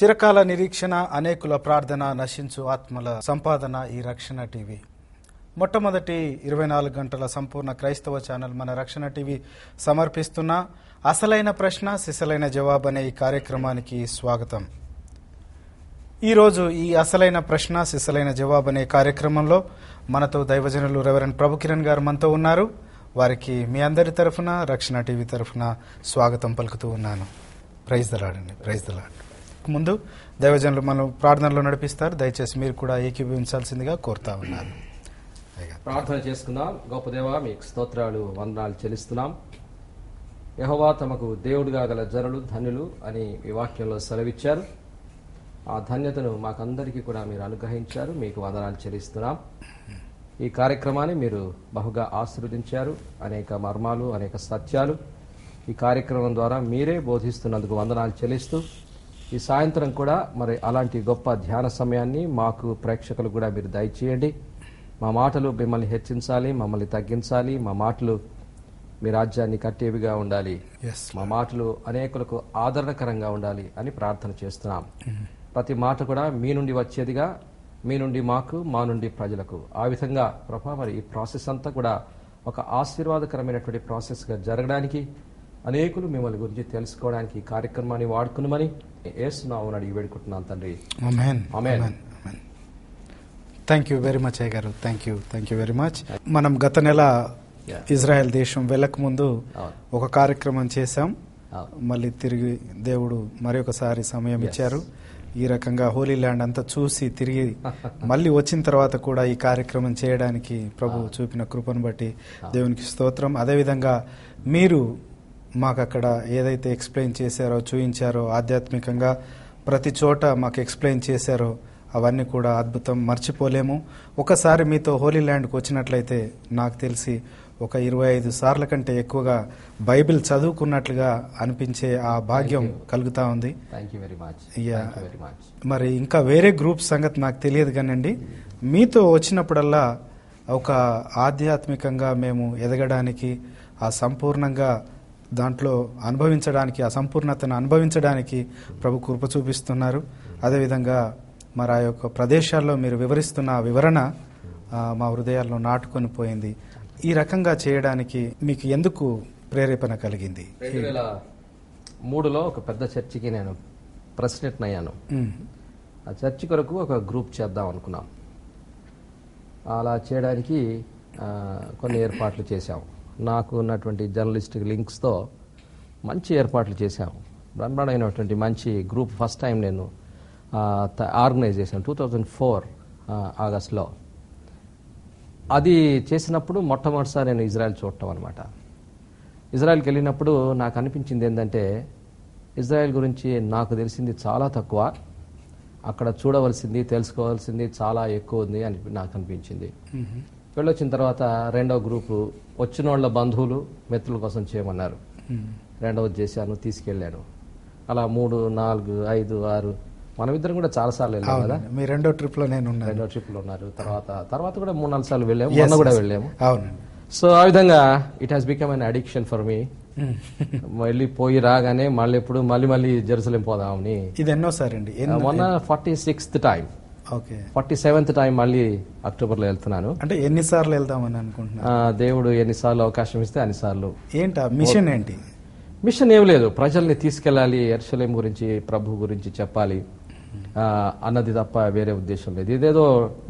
చిరకాల నిరీక్షణ, అనేకుల ప్రార్థన, నశించు ఆత్మల సంపాదన ఈ రక్షణ టీవీ. మొట్టమొదటి 24 గంటల సంపూర్ణ క్రైస్తవ ఛానల్ మన రక్షణ టీవీ సమర్పిస్తున్న అసలైన ప్రశ్న సిసలైన జవాబు అనే ఈ కార్యక్రమానికి స్వాగతం. ఈరోజు ఈ అసలైన ప్రశ్న సిసలైన జవాబు అనే కార్యక్రమంలో మనతో దైవజనులు రెవరెండ్ ప్రభు కిరణ్ గారు మనతో ఉన్నారు. వారికి మీ అందరి తరఫున, రక్షణ టీవీ తరఫున స్వాగతం పలుకుతూ ఉన్నాను. ప్రైజ్ ద లార్డ్ అండి. Praise the Lord. ముందు దైవజనులు మనం ప్రార్థనలో నడిపిస్తారు. దయచేసి మీరు కూడా ఏకీభవించాల్సిందిగా కోరుతా ఉన్నాను. ప్రార్థన చేసుకుందాం. గొప్ప దేవా, మీకు స్తోత్రాలు, వందనాలు చెల్లిస్తున్నాం. యెహోవా తమకు దేవుడిగా గల జనులు ధన్యులు అని ఈ వాక్యంలో సెలవిచ్చారు. ఆ ధన్యతను మాకందరికీ కూడా మీరు అనుగ్రహించారు. మీకు వందనాలు చెల్లిస్తున్నాం. ఈ కార్యక్రమాన్ని మీరు బహుగా ఆశీర్వదించారు. అనేక మర్మాలు, అనేక సత్యాలు ఈ కార్యక్రమం ద్వారా మీరే బోధిస్తున్నందుకు వందనాలు చెల్లిస్తూ, ఈ సాయంత్రం కూడా మరి అలాంటి గొప్ప ధ్యాన సమయాన్ని మాకు ప్రేక్షకులు కూడా మీరు దయచేయండి. మా మాటలు మిమ్మల్ని హెచ్చించాలి, మమ్మల్ని తగ్గించాలి. మా మాటలు మీ రాజ్యాన్ని కట్టేవిగా ఉండాలి. మా మాటలు అనేకులకు ఆదరణకరంగా ఉండాలి అని ప్రార్థన చేస్తున్నాం. ప్రతి మాట కూడా మీ నుండి వచ్చేదిగా, మీ నుండి మాకు, మా నుండి ప్రజలకు, ఆ విధంగా ప్రభా మరి ఈ ప్రాసెస్ అంతా కూడా ఒక ఆశీర్వాదకరమైనటువంటి ప్రాసెస్గా జరగడానికి, అనేకులు మిమ్మల్ని గురించి తెలుసుకోవడానికి ఈ కార్యక్రమాన్ని వాడుకున్నామని యేసు నామమున అడిగి వేడుకుంటున్నాను తండ్రి. ఆమేన్. ఆమేన్. థ్యాంక్ యూ వెరీ మచ్ అయ్య గారు. Thank you very much. మనం గత నెల ఇజ్రాయెల్ దేశం వెళ్ళక ముందు ఒక కార్యక్రమం చేశాం. మళ్ళీ తిరిగి దేవుడు మరొకసారి సమయం ఇచ్చారు. ఈ రకంగా హోలీ ల్యాండ్ అంతా చూసి తిరిగి మళ్ళీ వచ్చిన తర్వాత కూడా ఈ కార్యక్రమం చేయడానికి ప్రభు చూపిన కృపను బట్టి దేవునికి స్తోత్రం. అదేవిధంగా మీరు మాకు అక్కడ ఏదైతే ఎక్స్ప్లెయిన్ చేశారో, చూయించారో, ఆధ్యాత్మికంగా ప్రతి చోట మాకు ఎక్స్ప్లెయిన్ చేశారో అవన్నీ కూడా అద్భుతం, మర్చిపోలేము. ఒకసారి మీతో హోలీ ల్యాండ్కి వచ్చినట్లయితే నాకు తెలిసి ఒక 25 సార్ల కంటే ఎక్కువగా బైబిల్ చదువుకున్నట్లుగా అనిపించే ఆ భాగ్యం కలుగుతా ఉంది. మరి ఇంకా వేరే గ్రూప్స్ సంగతి నాకు తెలియదు కానండి, మీతో వచ్చినప్పుడల్లా ఒక ఆధ్యాత్మికంగా మేము ఎదగడానికి, ఆ సంపూర్ణంగా దాంట్లో అనుభవించడానికి, ఆ సంపూర్ణతను అనుభవించడానికి ప్రభు కృప చూపిస్తున్నారు. అదేవిధంగా మరి ఆ యొక్క ప్రదేశాల్లో మీరు వివరిస్తున్న వివరణ మా హృదయాల్లో నాటుకొని పోయింది. ఈ రకంగా చేయడానికి మీకు ఎందుకు ప్రేరేపణ కలిగింది? 2003లో ఒక పెద్ద చర్చికి నేను ప్రెసిడెంట్ అయ్యాను. ఆ చర్చి కొరకు ఒక గ్రూప్ చేద్దాం అనుకున్నాం. అలా చేయడానికి కొన్ని ఏర్పాట్లు చేశాం. నాకు ఉన్నటువంటి జర్నలిస్టిక్ లింక్స్తో మంచి ఏర్పాట్లు చేశాము. బ్రహ్మాండమైనటువంటి మంచి గ్రూప్ ఫస్ట్ టైం నేను ఆర్గనైజ్ చేశాను 2004 ఆగస్టులో. అది చేసినప్పుడు మొట్టమొదటిసారి నేను ఇజ్రాయెల్ చూడటం అనమాట. ఇజ్రాయెల్కి వెళ్ళినప్పుడు నాకు అనిపించింది ఏంటంటే, ఇజ్రాయెల్ గురించి నాకు తెలిసింది చాలా తక్కువ, అక్కడ చూడవలసింది, తెలుసుకోవాల్సింది చాలా ఎక్కువ ఉంది అని నాకు అనిపించింది. వెళ్ళొచ్చిన తర్వాత రెండవ గ్రూపు వచ్చిన వాళ్ళ బంధువులు, మిత్రుల కోసం చేయమన్నారు. రెండవది చేశాను, తీసుకెళ్ళాను. అలా 3, 4, 5, 6 మనమిద్దరం కూడా చాలా సార్లు వెళ్ళాము కదా. మీ రెండో ట్రిప్ లో ఉన్నారు. తర్వాత కూడా 3-4 సార్లు వెళ్ళాము, మొన్న కూడా వెళ్ళాము. సో ఆ విధంగా it has become an addiction for me. మళ్ళీ పోయి రాగానే మళ్ళీ జెరూసలేం పోదామని. ఇది ఎన్నోసారి అండి? మొన్న 46th టైం, 47th టైం మళ్ళీ అక్టోబర్లో వెళ్తున్నాను. అంటే ఎన్నిసార్లు వెళ్దామని అనుకుంటున్నా? దేవుడు ఎన్నిసార్లు అవకాశం ఇస్తే అన్నిసార్లు. ఏంటా మిషన్? ఏంటి మిషన్? ఏం లేదు, ప్రజల్ని తీసుకెళ్లాలి, యెరూషలేం గురించి, ప్రభు గురించి చెప్పాలి అన్నది తప్ప వేరే ఉద్దేశం లేదు. ఇదేదో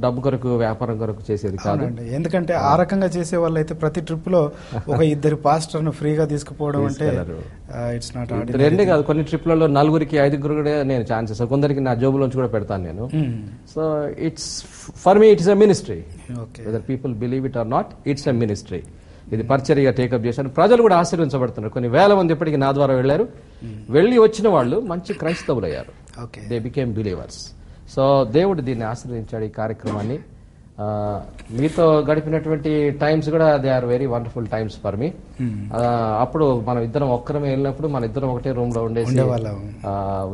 డబ్బు కొరకు, వ్యాపారం కొరకు చేసేది కాదు. ఎందుకంటే ఆ రకంగా చేసే వాళ్ళు అయితే ప్రతి ట్రిప్ లో ఒక 2 పాస్టర్ను ఫ్రీగా తీసుకుపోవడం అంటే ఇట్స్ నాట్. రెండే కాదు, కొన్ని ట్రిప్లలో 4-5 కూడా నేను ఛాన్సెస్, కొందరికి నా జోబులోంచి కూడా పెడతాను నేను. So it's for me it's a ministry. Whether people believe it or not, it's a ministry. ఇది పరిచర్యగా టేకప్ చేశాను. ప్రజలు కూడా ఆశీర్వించబడుతున్నారు. కొన్ని వేల మంది ఇప్పటికీ నా ద్వారా వెళ్ళారు. వెళ్ళి వచ్చిన వాళ్ళు మంచి క్రైస్తవులు అయ్యారు. They became believers. సో దేవుడు దీన్ని ఆశీర్వదించాడు, ఈ కార్యక్రమాన్ని. మీతో గడిపినటువంటి టైమ్స్ కూడా they are very wonderful times for me. అప్పుడు మనం ఇద్దరం ఒక్కరమే వెళ్ళినప్పుడు మన ఇద్దరం ఒకటే రూమ్ లో ఉండేసి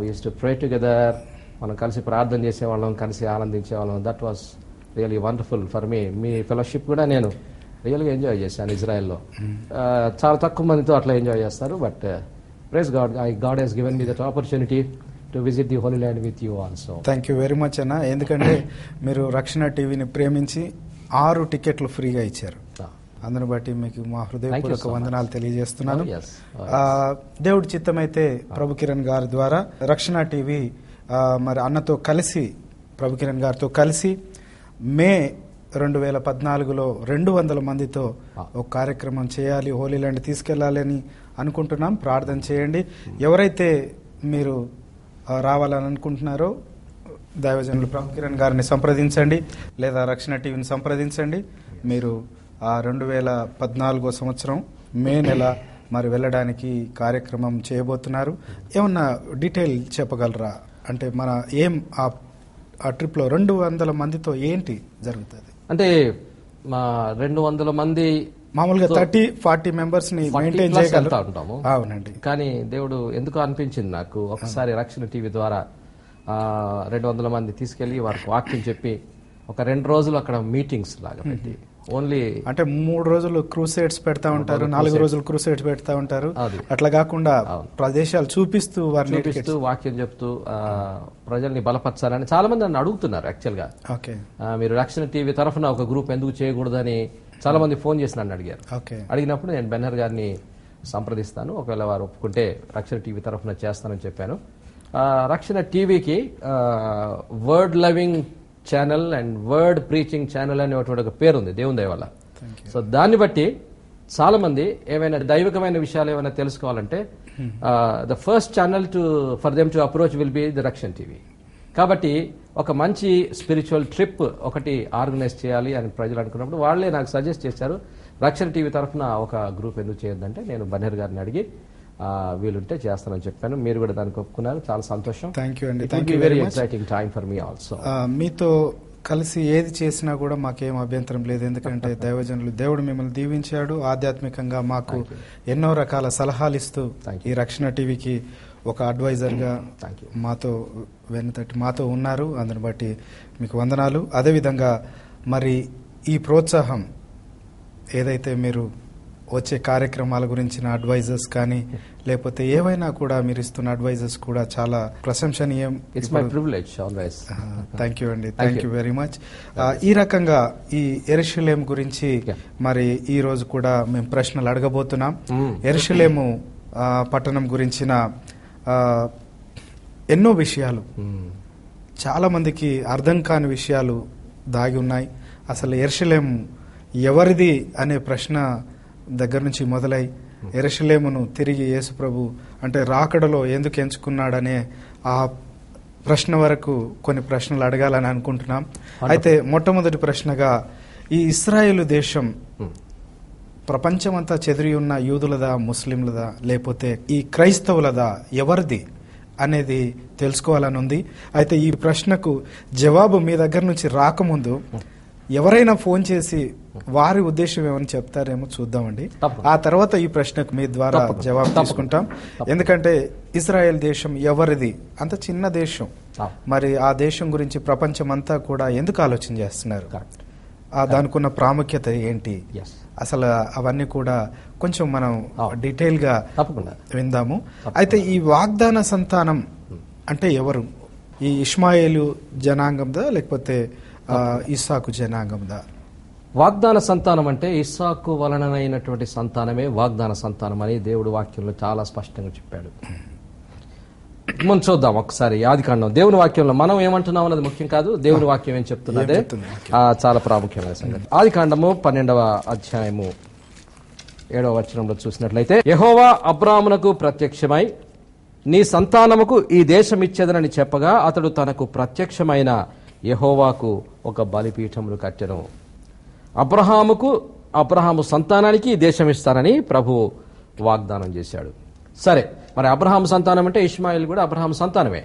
we used to pray together. మనం కలిసి ప్రార్థన చేసేవాళ్ళం, కలిసి ఆనందించేవాళ్ళం. That was really wonderful for me. మీ ఫెలోషిప్ కూడా నేను రియల్గా ఎంజాయ్ చేశాను ఇజ్రాయెల్లో. చాలా తక్కువ మందితో అట్లా ఎంజాయ్ చేస్తారు. But praise God, God has given me that opportunity. to visit the Holy Land with you also. Thank you very much అన్న. ఎందుకంటే మీరు రక్షణ టీవీని ప్రేమించి 6 టికెట్లు ఫ్రీగా ఇచ్చారు. అందుని బట్టి మీకు మా హృదయపూర్వక వందనాలు తెలియజేస్తున్నాను. దేవుడి చిత్తమైతే ప్రభు కిరణ్ గారి ద్వారా రక్షణ టీవీ మరి అన్నతో కలిసి, ప్రభు కిరణ్ గారితో కలిసి మే 2014లో 200 మందితో ఒక కార్యక్రమం చేయాలి, హోలీ ల్యాండ్ తీసుకెళ్లాలని అనుకుంటున్నాం. ప్రార్థన చేయండి. ఎవరైతే మీరు రావాలని అనుకుంటున్నారో దైవజనులు ప్రభు కిరణ్ గారిని సంప్రదించండి, లేదా రక్షణ టీవీని సంప్రదించండి. మీరు ఆ 2014 సంవత్సరం మే నెల మరి వెళ్ళడానికి కార్యక్రమం చేయబోతున్నారు. ఏమన్నా డీటెయిల్ చెప్పగలరా? అంటే మన ఏం ఆ ట్రిప్ లో 200 మందితో ఏంటి జరుగుతుంది? అంటే మా 200 మంది మామూలుగా 30-40 మెంబర్స్ ని మెయింటైన్ ఉంటాము. అవునండి. కానీ దేవుడు ఎందుకు అనిపించింది నాకు, ఒకసారి రక్షణ టీవీ ద్వారా 200 మంది తీసుకెళ్లి వారికి వాక్యం చెప్పి ఒక 2 రోజులు అక్కడ మీటింగ్స్ లాగా పెట్టి, ఓన్లీ అంటే 3 రోజులు క్రూసైడ్స్ పెడతా ఉంటారు, 4 రోజులు క్రూసైడ్స్ పెడతా ఉంటారు. అట్లా కాకుండా ప్రదేశాలు చూపిస్తూ వాక్యం చెప్తూ ప్రజల్ని బలపరచాలని చాలా మంది నన్ను అడుగుతున్నారు. యాక్చువల్ గా మీరు రక్షణ టీవీ తరఫున ఒక గ్రూప్ ఎందుకు చేయకూడదని చాలా మంది ఫోన్ చేసి నన్ను అడిగారు. అడిగినప్పుడు నేను బెన్నర్ గారిని సంప్రదిస్తాను, ఒకవేళ వారు ఒప్పుకుంటే రక్షణ టీవీ తరఫున చేస్తానని చెప్పాను. రక్షణ టీవీకి word loving channel and word preaching channel అనేటువంటి ఒక పేరు ఉంది దేవుని దయ వల్ల. సో దాన్ని బట్టి చాలా మంది ఏమైనా దైవికమైన విషయాలు ఏమైనా తెలుసుకోవాలంటే the first channel for them to approach will be the రక్షణ టీవీ. కాబట్టి ఒక మంచి స్పిరిచువల్ ట్రిప్ ఒకటి ఆర్గనైజ్ చేయాలి అని ప్రజలు అనుకున్నప్పుడు వాళ్ళే నాకు సజెస్ట్ చేశారు, రక్షణ టీవీ తరఫున ఒక గ్రూప్ ఎందుకు చేయొద్దంటే నేను బన్నర్ గారిని అడిగి వీలుంటే చేస్తానని చెప్పాను. మీరు కూడా దానికి ఒప్పుకున్నారు, చాలా సంతోషం. థ్యాంక్ యూ అండి. Very exciting time for me also. మీతో కలిసి ఏది చేసినా కూడా మాకేం అభ్యంతరం లేదు. ఎందుకంటే దైవజనులు దేవుడు మిమ్మల్ని దీవించాడు. ఆధ్యాత్మికంగా మాకు ఎన్నో రకాల సలహాలు ఇస్తూ ఈ రక్షణ టీవీకి ఒక అడ్వైజర్ గా మాతో వెన్నుతట్టి మాతో ఉన్నారు. అందుని బట్టి మీకు వందనాలు. అదేవిధంగా మరి ఈ ప్రోత్సాహం ఏదైతే మీరు వచ్చే కార్యక్రమాల గురించిన అడ్వైజర్స్ కానీ లేకపోతే ఏవైనా కూడా మీరు ఇస్తున్న అడ్వైజర్స్ కూడా చాలా ప్రశంసనీయం. It's my privilege always. Thank you అండి. Thank you very much. ఈ రకంగా ఈ యెరూషలేము గురించి మరి ఈ రోజు కూడా మేము ప్రశ్నలు అడగబోతున్నాం. యెరూషలేము పట్టణం గురించిన ఎన్నో విషయాలు, చాలా మందికి అర్థం కాని విషయాలు దాగి ఉన్నాయి. అసలు యెరూషలేము ఎవరిది అనే ప్రశ్న దగ్గర నుంచి మొదలై యెరూషలేమును తిరిగి యేసు ప్రభు అంటే రాకడలో ఎందుకు ఎంచుకున్నాడనే ఆ ప్రశ్న వరకు కొన్ని ప్రశ్నలు అడగాలని అనుకుంటున్నాం. అయితే మొట్టమొదటి ప్రశ్నగా, ఈ ఇశ్రాయేలు దేశం ప్రపంచమంతా చెదిరి ఉన్న యూదులదా, ముస్లింలదా, లేకపోతే ఈ క్రైస్తవులదా, ఎవరిది అనేది తెలుసుకోవాలని ఉంది. అయితే ఈ ప్రశ్నకు జవాబు మీ దగ్గర నుంచి రాకముందు ఎవరైనా ఫోన్ చేసి వారి ఉద్దేశం ఏమని చెప్తారేమో చూద్దామండి. ఆ తర్వాత ఈ ప్రశ్నకు మీ ద్వారా జవాబు తీసుకుంటాం. ఎందుకంటే ఇజ్రాయెల్ దేశం ఎవరిది? అంత చిన్న దేశం. మరి ఆ దేశం గురించి ప్రపంచమంతా కూడా ఎందుకు ఆలోచన చేస్తున్నారు? దానికి ఉన్న ప్రాముఖ్యత ఏంటి? అసలు అవన్నీ కూడా కొంచెం మనం డీటెయిల్ గా విందాము. అయితే ఈ వాగ్దాన సంతానం అంటే ఎవరు? ఈ ఇష్మాయేలు జనాంగందా లేకపోతే ఇస్సాకు జనాంగందా? వాగ్దాన సంతానం అంటే ఇస్సాకు వలనైనటువంటి సంతానమే వాగ్దాన సంతానం అని దేవుడు వాక్యంలో చాలా స్పష్టంగా చెప్పాడు. మనం చూద్దాం ఒకసారి ఆదికాండం. దేవుని వాక్యంలో మనం ఏమంటున్నాం అన్నది ముఖ్యం కాదు, దేవుని వాక్యం ఏం చెప్తున్నదే చాలా ప్రాముఖ్యమైన సంగతి. ఆదికాండము 12వ అధ్యాయము 7వ వచనంలో చూసినట్లయితే, యెహోవా అబ్రాహామునకు ప్రత్యక్షమై నీ సంతానముకు ఈ దేశం ఇచ్చేదనని చెప్పగా అతడు తనకు ప్రత్యక్షమైన యెహోవాకు ఒక బలిపీఠమును కట్టెను. అబ్రహాము సంతానానికి ఈ దేశం ఇస్తానని ప్రభువు వాగ్దానం చేశాడు. సరే, మరి అబ్రహాము సంతానం అంటే ఇష్మాయిల్ కూడా అబ్రహాము సంతానమే,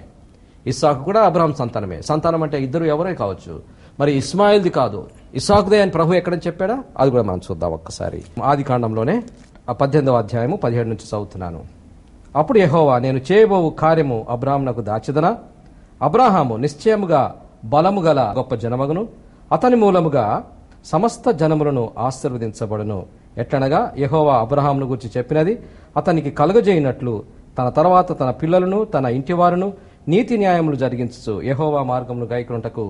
ఇస్సాకు కూడా అబ్రహాం సంతానమే. సంతానం అంటే ఇద్దరు ఎవరే కావచ్చు, మరి ఇస్మాయిల్ది కాదు, ఇస్సాకుదే అని ప్రభు ఎక్కడని చెప్పాడా అది కూడా మనం చూద్దాం ఒక్కసారి. ఆది కాండంలోనే 18వ అధ్యాయము 17 నుంచి చదువుతున్నాను. అప్పుడు యెహోవా, నేను చేయబోవు కార్యము అబ్రాహామునకు దాచెదనా? అబ్రాహాము నిశ్చయముగా బలము గల గొప్ప జనమగును, అతని మూలముగా సమస్త జనములను ఆశీర్వదించబడును. ఎట్లనగా యెహోవా అబ్రహామును గురించి చెప్పినది అతనికి కలుగజేయనట్లు తన తర్వాత తన పిల్లలను తన ఇంటివారును నీతి న్యాయములు జరిగించు యెహోవా మార్గమును గైకొనుటకు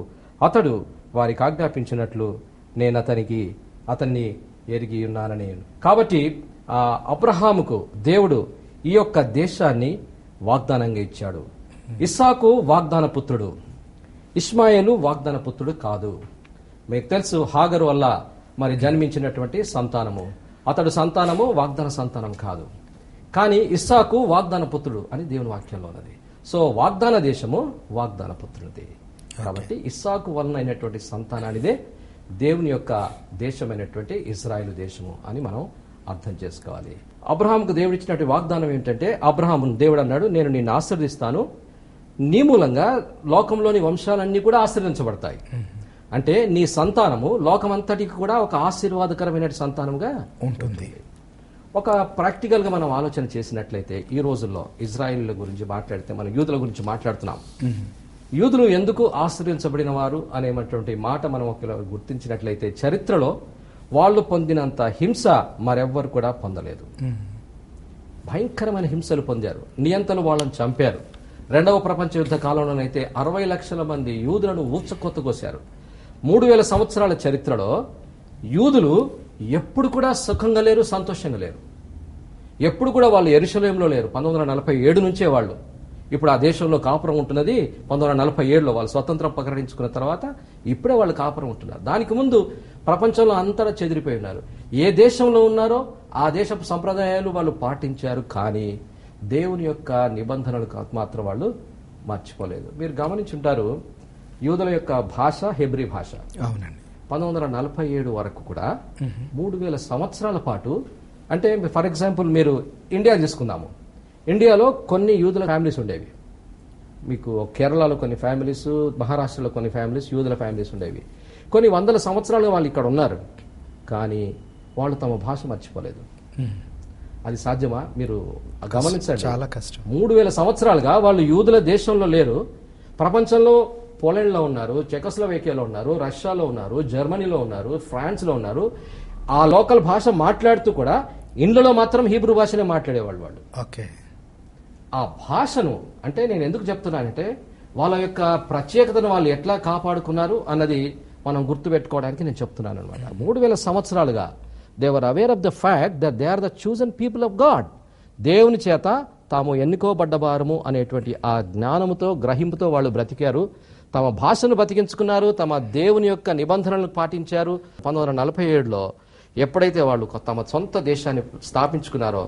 అతడు వారికి ఆజ్ఞాపించినట్లు నేను అతన్ని ఎరిగి ఉన్నానని. కాబట్టి అబ్రహాముకు దేవుడు ఈ యొక్క దేశాన్ని వాగ్దానంగా ఇచ్చాడు. ఇస్సాకు వాగ్దాన పుత్రుడు, ఇష్మాయేలు వాగ్దాన పుత్రుడు కాదు. మీకు తెలుసు హాగరు వల్ల మరి జన్మించినటువంటి సంతానము, అతడు సంతానము వాగ్దాన సంతానం కాదు. కానీ ఇస్సాకు వాగ్దాన పుత్రుడు అని దేవుని వాక్యంలో ఉన్నది. సో వాగ్దాన దేశము వాగ్దాన పుత్రుడిది. కాబట్టి ఇస్సాకు వలన అయినటువంటి సంతానానిదే దేవుని యొక్క దేశమైనటువంటి ఇజ్రాయేలు దేశము అని మనం అర్థం చేసుకోవాలి. అబ్రహాంకు దేవుడు ఇచ్చినటువంటి వాగ్దానం ఏంటంటే, అబ్రహాము దేవుడు అన్నాడు, నేను నిన్ను ఆశీర్వదిస్తాను, నీ మూలంగా లోకంలోని వంశాలన్నీ కూడా ఆశీర్వదించబడతాయి. అంటే నీ సంతానము లోకమంతటికి కూడా ఒక ఆశీర్వాదకరమైన సంతానంగా ఉంటుంది. ఒక ప్రాక్టికల్ గా మనం ఆలోచన చేసినట్లయితే ఈ రోజుల్లో ఇజ్రాయిల్ గురించి మాట్లాడితే మనం యూదుల గురించి మాట్లాడుతున్నాం. యూదులు ఎందుకు ఆశ్రయించబడిన వారు అనేటువంటి మాట మనం ఒకవేళ గుర్తించినట్లయితే చరిత్రలో వాళ్ళు పొందినంత హింస మరెవ్వరు కూడా పొందలేదు. భయంకరమైన హింసలు పొందారు. నియంతలు వాళ్ళని చంపారు. రెండవ ప్రపంచ యుద్ధ కాలంలోనైతే 60 లక్షల మంది యూదులను ఊచకొత్తకోశారు. 3000 సంవత్సరాల చరిత్రలో యూదులు ఎప్పుడు కూడా సుఖంగా లేరు, సంతోషంగా లేరు. ఎప్పుడు కూడా వాళ్ళు యెరూషలేములో లేరు. 1947 నుంచే వాళ్ళు ఇప్పుడు ఆ దేశంలో కాపురం ఉంటున్నది. 1947లో వాళ్ళు స్వతంత్రం ప్రకటించుకున్న తర్వాత ఇప్పుడే వాళ్ళు కాపురం ఉంటున్నారు. దానికి ముందు ప్రపంచంలో అంతటా చెదిరిపోయి ఉన్నారు. ఏ దేశంలో ఉన్నారో ఆ దేశపు సంప్రదాయాలు వాళ్ళు పాటించారు. కానీ దేవుని యొక్క నిబంధనలు మాత్రం వాళ్ళు మర్చిపోలేదు. మీరు గమనించుంటారు, యూదుల యొక్క భాష హెబ్రీ భాష. అవునండి. 1947 వరకు కూడా 3000 సంవత్సరాల పాటు, అంటే ఫర్ ఎగ్జాంపుల్ మీరు ఇండియా తీసుకుందాము. ఇండియాలో కొన్ని యూదుల ఫ్యామిలీస్ ఉండేవి. మీకు కేరళలో కొన్ని ఫ్యామిలీస్, మహారాష్ట్రలో కొన్ని ఫ్యామిలీస్ యూదుల ఫ్యామిలీస్ ఉండేవి. కొన్ని వందల సంవత్సరాలుగా వాళ్ళు ఇక్కడ ఉన్నారు. కానీ వాళ్ళు తమ భాష మర్చిపోలేదు. అది సాధ్యమా? మీరు గమనించండి, చాలా కష్టం. 3000 సంవత్సరాలుగా వాళ్ళు యూదుల దేశంలో లేరు. ప్రపంచంలో పోలాండ్లో ఉన్నారు, చెకోస్లోవేకియాలో ఉన్నారు, రష్యాలో ఉన్నారు, జర్మనీలో ఉన్నారు, ఫ్రాన్స్లో ఉన్నారు. ఆ లోకల్ భాష మాట్లాడుతూ కూడా ఇండ్లలో మాత్రం హీబ్రూ భాషనే మాట్లాడేవాళ్ళు వాళ్ళు. ఓకే. ఆ భాషను, అంటే నేను ఎందుకు చెప్తున్నానంటే వాళ్ళ యొక్క ప్రత్యేకతను వాళ్ళు ఎట్లా కాపాడుకున్నారు అన్నది మనం గుర్తుపెట్టుకోవడానికి నేను చెప్తున్నాను అనమాట. 3000 సంవత్సరాలుగా they were aware of the fact that they are the chosen people of God. దేవుని చేత తాము ఎన్నుకోబడ్డవారము అనేటువంటి ఆ జ్ఞానముతో, గ్రహింపుతో వాళ్ళు బ్రతికారు. తమ భాషను బతికించుకున్నారు, తమ దేవుని యొక్క నిబంధనలను పాటించారు. 1947లో ఎప్పుడైతే వాళ్ళు తమ సొంత దేశాన్ని స్థాపించుకున్నారో,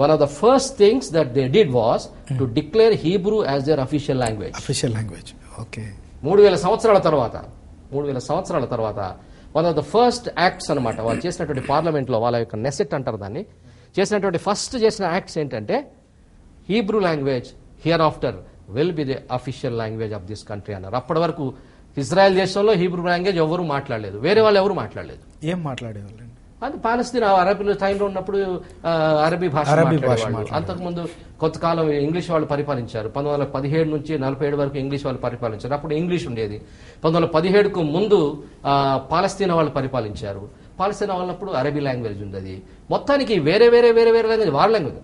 one of the first things that they did was to declare Hebrew as their official language. Official language. Okay. 3000 సంవత్సరాల తర్వాత one of the first acts అన్నమాట వాళ్ళు చేసినటువంటి పార్లమెంట్లో, వాళ్ళ యొక్క నెసెట్ అంటారు దాన్ని, చేసిన యాక్ట్స్ ఏంటంటే Hebrew language here after will be the official language of this country అన్నారు. అప్పటి వరకు ఇజ్రాయెల్ దేశంలో హీబ్రూ లాంగ్వేజ్ ఎవరు మాట్లాడలేదు, వేరే వాళ్ళు ఎవరు మాట్లాడలేదు. ఏం మాట్లాడేవాళ్ళు? అది పాలస్తీన్ అరబీ టైంలో ఉన్నప్పుడు అరబీ భాష. అంతకుముందు కొంతకాలం ఇంగ్లీష్ వాళ్ళు పరిపాలించారు. 1917 నుంచి 47 వరకు ఇంగ్లీష్ వాళ్ళు పరిపాలించారు. అప్పుడు ఇంగ్లీష్ ఉండేది. 1917కు ముందు పాలస్తీనా వాళ్ళు పరిపాలించారు. పాలస్తీనా వాళ్ళప్పుడు అరబీ లాంగ్వేజ్ ఉండేది. మొత్తానికి వేరే లాంగ్వేజ్, వాళ్ళ లాంగ్వేజ్.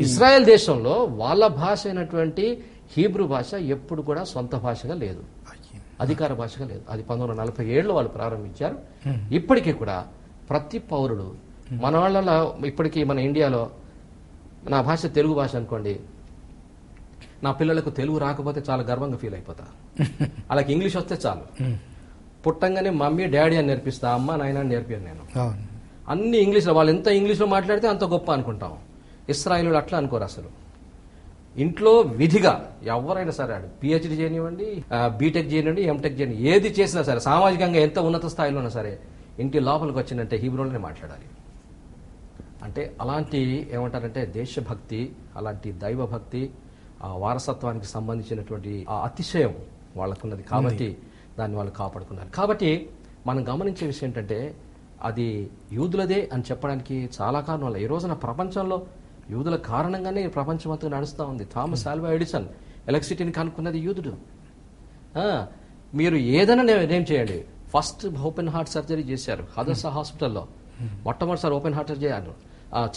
ఇజ్రాయెల్ దేశంలో వాళ్ళ భాష అయినటువంటి హీబ్రూ భాష ఎప్పుడు కూడా సొంత భాషగా లేదు, అధికార భాషగా లేదు. అది 1947లో వాళ్ళు ప్రారంభించారు. ఇప్పటికీ కూడా ప్రతి పౌరుడు, మన వాళ్ళ ఇప్పటికీ మన ఇండియాలో నా భాష తెలుగు భాష అనుకోండి, నా పిల్లలకు తెలుగు రాకపోతే చాలా గర్వంగా ఫీల్ అయిపోతా. అలాగే ఇంగ్లీష్ వస్తే చాలు, పుట్టంగానే మమ్మీ డాడీ అని నేర్పిస్తా, అమ్మ నాయన అని నేర్పాను నేను. అన్ని ఇంగ్లీష్లో, వాళ్ళు ఎంత ఇంగ్లీష్లో మాట్లాడితే అంత గొప్ప అనుకుంటాం. ఇశ్రాయేలీయులు అట్లా అనుకోరు అసలు. ఇంట్లో విధిగా ఎవరైనా సరే, పిహెచ్డి చేయనివ్వండి, బీటెక్ చేయనివ్వండి, ఎంటెక్ చేయనివ్వండి, ఏది చేసినా సరే, సామాజికంగా ఎంత ఉన్నత స్థాయిలో ఉన్నా సరే, ఇంటి లోపలికి వచ్చిందంటే హీబ్రూలోనే మాట్లాడాలి. అంటే అలాంటి ఏమంటారంటే దేశభక్తి, అలాంటి దైవభక్తి, ఆ వారసత్వానికి సంబంధించినటువంటి ఆ అతిశయం వాళ్ళకున్నది. కాబట్టి దాన్ని వాళ్ళు కాపాడుకున్నారు. కాబట్టి మనం గమనించే విషయం ఏంటంటే అది యూదులదే అని చెప్పడానికి చాలా కారణాలు. ఈ రోజున ప్రపంచంలో యూదుల కారణంగానే ప్రపంచం అంతా నడుస్తూ ఉంది. థామస్ ఆల్వా ఎడిసన్ ఎలక్ట్రిసిటీని కనుక్కున్నది యూదుడు. మీరు ఏదైనా నేమ్ చేయండి, ఫస్ట్ ఓపెన్ హార్ట్ సర్జరీ చేశారు హదర్సా హాస్పిటల్లో. మొట్టమొదటిసారి ఓపెన్ హార్ట్ సర్జరీ చేయాలి.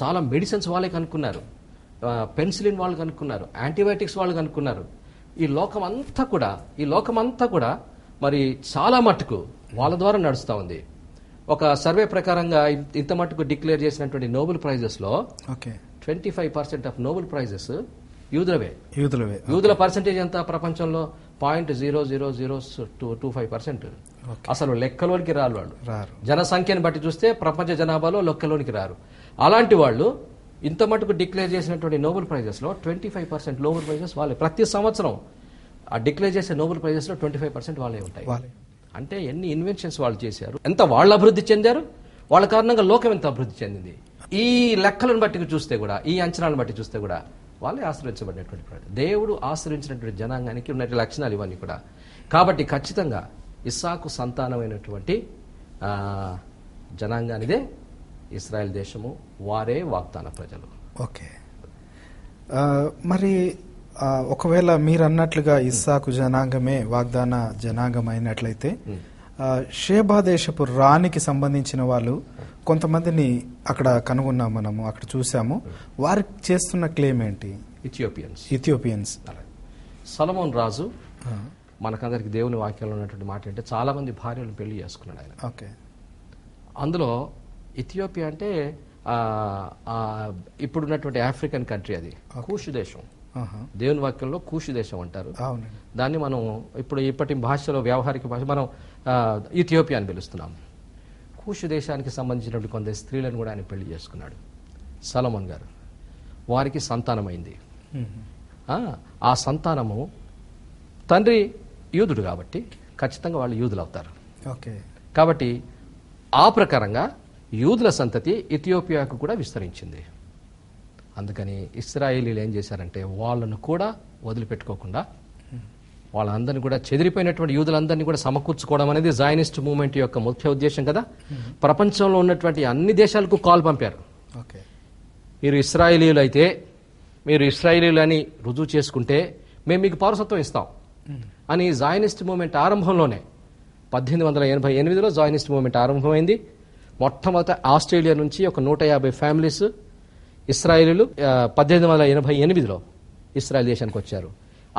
చాలా మెడిసిన్స్ వాళ్ళే కనుక్కున్నారు, పెన్సిలిన్ వాళ్ళు కనుక్కున్నారు, యాంటీబయాటిక్స్ వాళ్ళు కనుక్కున్నారు. ఈ లోకమంతా కూడా మరి చాలా మట్టుకు వాళ్ళ ద్వారా నడుస్తూ ఉంది. ఒక సర్వే ప్రకారంగా ఇంత మట్టుకు డిక్లేర్ చేసినటువంటి నోబెల్ ప్రైజెస్ లో 25% ఆఫ్ నోబెల్ ప్రైజెస్ యూదుల పర్సెంటేజ్ ఎంత ప్రపంచంలో 0.00025%. అసలు లెక్కలోనికి రారు వాళ్ళు. జనసంఖ్యను బట్టి చూస్తే ప్రపంచ జనాభాలో లెక్కలోనికి రారు. అలాంటి వాళ్ళు ఇంత మటుకు డిక్లేర్ చేసినటువంటి నోబెల్ ప్రైజెస్ లో 25% నోబెల్ ప్రైజెస్ వాళ్ళే. ప్రతి సంవత్సరం ఆ డిక్లేర్ చేసే నోబెల్ ప్రైజెస్ లో 25% వాళ్ళే ఉంటాయి. అంటే ఎన్ని ఇన్వెన్షన్స్ వాళ్ళు చేశారు, ఎంత వాళ్ళు అభివృద్ధి చెందారు, వాళ్ళ కారణంగా లోకం ఎంత అభివృద్ధి చెందింది. ఈ లెక్కలను బట్టి చూస్తే కూడా, ఈ అంచనాలను బట్టి చూస్తే కూడా వాళ్ళే ఆశ్రయించబడినటువంటి ప్రజలు. దేవుడు ఆశ్రయించినటువంటి జనాంగానికి ఉన్న లక్షణాలు ఇవన్నీ కూడా. కాబట్టి ఖచ్చితంగా ఇస్సాకు సంతానమైనటువంటి జనాంగానిదే ఇశ్రాయేల్ దేశము, వారే వాగ్దాన ప్రజలు. ఓకే, మరి ఒకవేళ మీరు అన్నట్లుగా ఇస్సాకు జనాంగమే వాగ్దాన జనాంగం అయినట్లయితే షేబా దేశపు రాణికి సంబంధించిన వాళ్ళు కొంతమందిని అక్కడ కనుగొన్నాం, మనము అక్కడ చూసాము. వారికి చేస్తున్న క్లెయిమ్ ఏంటి? ఇథియోపియన్స్. సొలొమోన్ రాజు, మనకందరికి దేవుని వాక్యంలో ఉన్నటువంటి మాట అంటే చాలా మంది భార్యలను పెళ్లి చేసుకున్నాడు ఆయన. ఓకే, అందులో ఇథియోపియా అంటే ఇప్పుడున్నటువంటి ఆఫ్రికన్ కంట్రీ, అది కూషు దేశం. దేవుని వాక్యంలో కూషు దేశం అంటారు దాన్ని. మనం ఇప్పటి భాషలో, వ్యవహారిక భాష మనం ఇథియోపియా అని పిలుస్తున్నాం. కూషు దేశానికి సంబంధించినటువంటి కొంత స్త్రీలను కూడా ఆయన పెళ్లి చేసుకున్నాడు సొలొమోన్ గారు. వారికి సంతానమైంది. ఆ సంతానము తండ్రి యూదుడు కాబట్టి ఖచ్చితంగా వాళ్ళు యూదులు అవుతారు. కాబట్టి ఆ ప్రకారంగా యూదుల సంతతి ఇథియోపియాకు కూడా విస్తరించింది. అందుకని ఇశ్రాయేలీలు ఏం చేశారంటే వాళ్ళను కూడా వదిలిపెట్టుకోకుండా వాళ్ళందరినీ కూడా, చెదిరిపోయినటువంటి యూదులందరినీ కూడా సమకూర్చుకోవడం అనేది జయనిస్ట్ మూవ్మెంట్ యొక్క ముఖ్య ఉద్దేశం కదా. ప్రపంచంలో ఉన్నటువంటి అన్ని దేశాలకు కాల్ పంపారు. మీరు ఇశ్రాయేలీలు అయితే, మీరు ఇశ్రాయేలీలు అని రుజువు చేసుకుంటే మేము మీకు పౌరసత్వం ఇస్తాం అని జయనిస్ట్ మూవ్మెంట్ ఆరంభంలోనే 1888లో జయనిస్ట్ మూవ్మెంట్ ఆరంభమైంది. మొట్టమొదట ఆస్ట్రేలియా నుంచి ఒక 150 ఫ్యామిలీస్ ఇశ్రాయేలీలు 1888లో ఇశ్రాయేల్ దేశానికి వచ్చారు.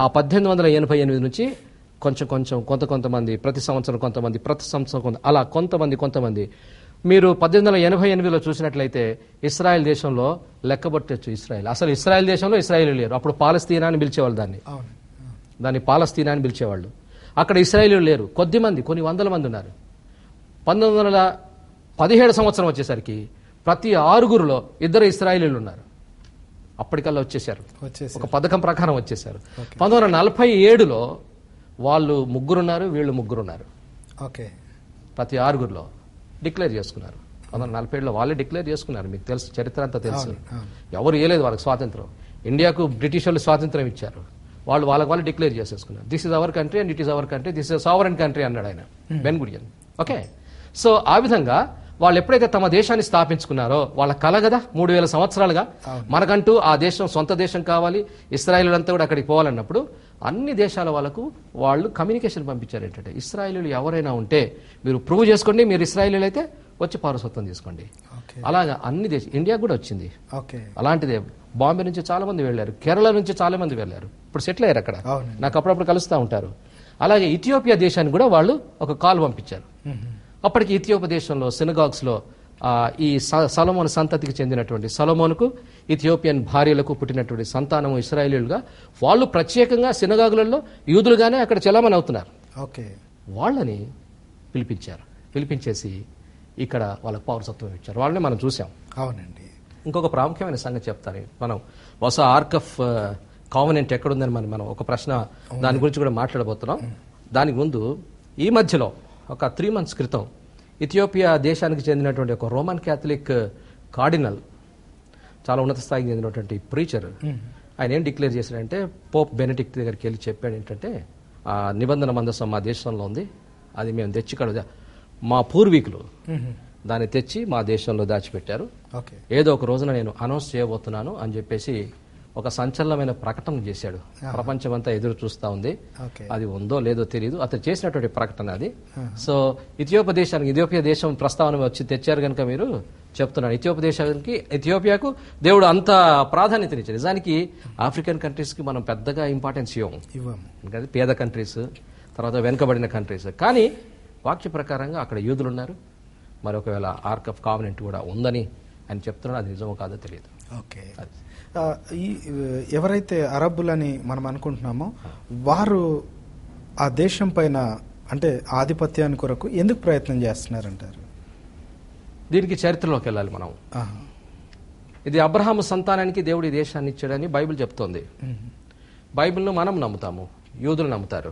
ఆ 1888 నుంచి కొంతమంది ప్రతి సంవత్సరం అలా కొంతమంది మీరు 1888లో చూసినట్లయితే ఇశ్రాయేల్ దేశంలో లెక్కబట్టచ్చు. అసలు ఇశ్రాయేల్ దేశంలో ఇశ్రాయేలు లేరు. అప్పుడు పాలస్తీనా అని పిలిచేవాళ్ళు దాన్ని పాలస్తీనా అని పిలిచేవాళ్ళు. అక్కడ ఇశ్రాయేలీలు లేరు, కొన్ని వందల మంది ఉన్నారు. 1917 సంవత్సరం వచ్చేసరికి ప్రతి 6గురిలో 2 ఇశ్రాయేలీలు ఉన్నారు. అప్పటికల్లా వచ్చేసారు, ఒక పథకం ప్రకారం వచ్చేసారు. 1947లో వాళ్ళు 3 ఉన్నారు, వీళ్ళు 3 ఉన్నారు. ప్రతి 6గురిలో డిక్లేర్ చేసుకున్నారు. 1947లో వాళ్ళే డిక్లేర్ చేసుకున్నారు. మీకు తెలుసు, చరిత్ర అంతా తెలుసు. ఎవరు ఇవ్వలేదు వాళ్ళకి స్వాతంత్రం. ఇండియాకు బ్రిటిష్ వాళ్ళు స్వాతంత్రం ఇచ్చారు. వాళ్ళకి డిక్లేర్ చేసేసుకున్నారు. This is our country and it is our country, this is sovereign country అన్నాడు ఆయన, బెన్ గురియన్. ఓకే, సో ఆ విధంగా వాళ్ళు ఎప్పుడైతే తమ దేశాన్ని స్థాపించుకున్నారో, వాళ్ళ కల కదా 3000 సంవత్సరాలుగా మనకంటూ ఆ దేశం, సొంత దేశం కావాలి, ఇశ్రాయేలీలంతా కూడా అక్కడికి పోవాలన్నప్పుడు అన్ని దేశాల వాళ్ళకు వాళ్ళు కమ్యూనికేషన్ పంపించారు. ఏంటంటే ఇశ్రాయేలీలు ఎవరైనా ఉంటే మీరు ప్రూవ్ చేసుకోండి, మీరు ఇశ్రాయేలీలు అయితే వచ్చి పౌరసత్వం తీసుకోండి. అలాగా అన్ని దేశం, ఇండియా కూడా వచ్చింది. అలాంటిదే బాంబే నుంచి చాలా మంది వెళ్లారు, కేరళ నుంచి చాలా మంది వెళ్లారు, ఇప్పుడు సెటిల్ అయ్యారు అక్కడ. నాకు అప్పుడప్పుడు కలుస్తూ ఉంటారు. అలాగే ఇథియోపియా దేశానికి కూడా వాళ్ళు ఒక కాల్ పంపించారు. అప్పటికి ఇథియోపియా దేశంలో సినగాగ్స్ లో ఈ సొలొమోను సంతతికి చెందినటువంటి సొలొమోనుకు ఇథియోపియన్ భార్యలకు పుట్టినటువంటి సంతానము ఇశ్రాయేలీలుగా వాళ్ళు ప్రత్యేకంగా సినగాగులలో యూదులుగానే అక్కడ చెలామణి అవుతున్నారు. వాళ్ళని పిలిపించేసి ఇక్కడ వాళ్ళకి పౌరసత్వం ఇచ్చారు. వాళ్ళని మనం చూసాం. అవునండి. ఇంకొక ప్రాముఖ్యమైన సంగతి చెప్తాను. మనం బహుశా ఆర్క్ ఆఫ్ కావనెంట్ ఎక్కడుందని మనం ఒక ప్రశ్న దాని గురించి కూడా మాట్లాడబోతున్నాం. దానికి ముందు ఈ మధ్యలో ఒక 3 months క్రితం ఇథియోపియా దేశానికి చెందినటువంటి ఒక రోమన్ క్యాథలిక్ కార్డినల్, చాలా ఉన్నత స్థాయికి చెందినటువంటి ప్రీచర్, ఆయన ఏం డిక్లేర్ చేశాడంటే పోప్ బెనెడిక్ట్ దగ్గరికి వెళ్ళి చెప్పాడు ఏంటంటే, ఆ నిబంధన మందసం మా దేశంలో ఉంది, అది మేము తెచ్చి మా పూర్వీకులు దాన్ని తెచ్చి మా దేశంలో దాచిపెట్టారు, ఏదో ఒక రోజున నేను అనౌన్స్ చేయబోతున్నాను అని చెప్పేసి ఒక సంచలనమైన ప్రకటన చేశాడు. ప్రపంచమంతా ఎదురు చూస్తా ఉంది. అది ఉందో లేదో తెలియదు, అతను చేసినటువంటి ప్రకటన అది. సో ఇథియోపియా దేశం ప్రస్తావన వచ్చి తెచ్చారు కనుక మీరు చెప్తున్నాను. ఇథియోపియాకు దేవుడు అంత ప్రాధాన్యతనిచ్చాడు. నిజానికి ఆఫ్రికన్ కంట్రీస్ కి మనం పెద్దగా ఇంపార్టెన్స్ ఇవ్వము, పేద కంట్రీస్, తర్వాత వెనుకబడిన కంట్రీస్. కానీ వాక్య ప్రకారంగా అక్కడ యూదులు ఉన్నారు. మరి ఒకవేళ ఆర్క్ ఆఫ్ కావెనెంట్ కూడా ఉందని అని చెప్తున్నాడు. అది నిజమో కాదో తెలియదు. ఓకే, ఈ ఎవరైతే అరబ్బులని మనం అనుకుంటున్నామో వారు ఆ దేశం పైన అంటే ఆధిపత్యాన్ని కొరకు ఎందుకు ప్రయత్నం చేస్తున్నారంటారు? దీనికి చరిత్రలోకి వెళ్ళాలి మనం. ఇది అబ్రహాము సంతానానికి దేవుడు ఈ దేశాన్ని ఇచ్చాడని బైబిల్ చెప్తోంది. బైబిల్ను మనం నమ్ముతాము, యూదులు నమ్ముతారు.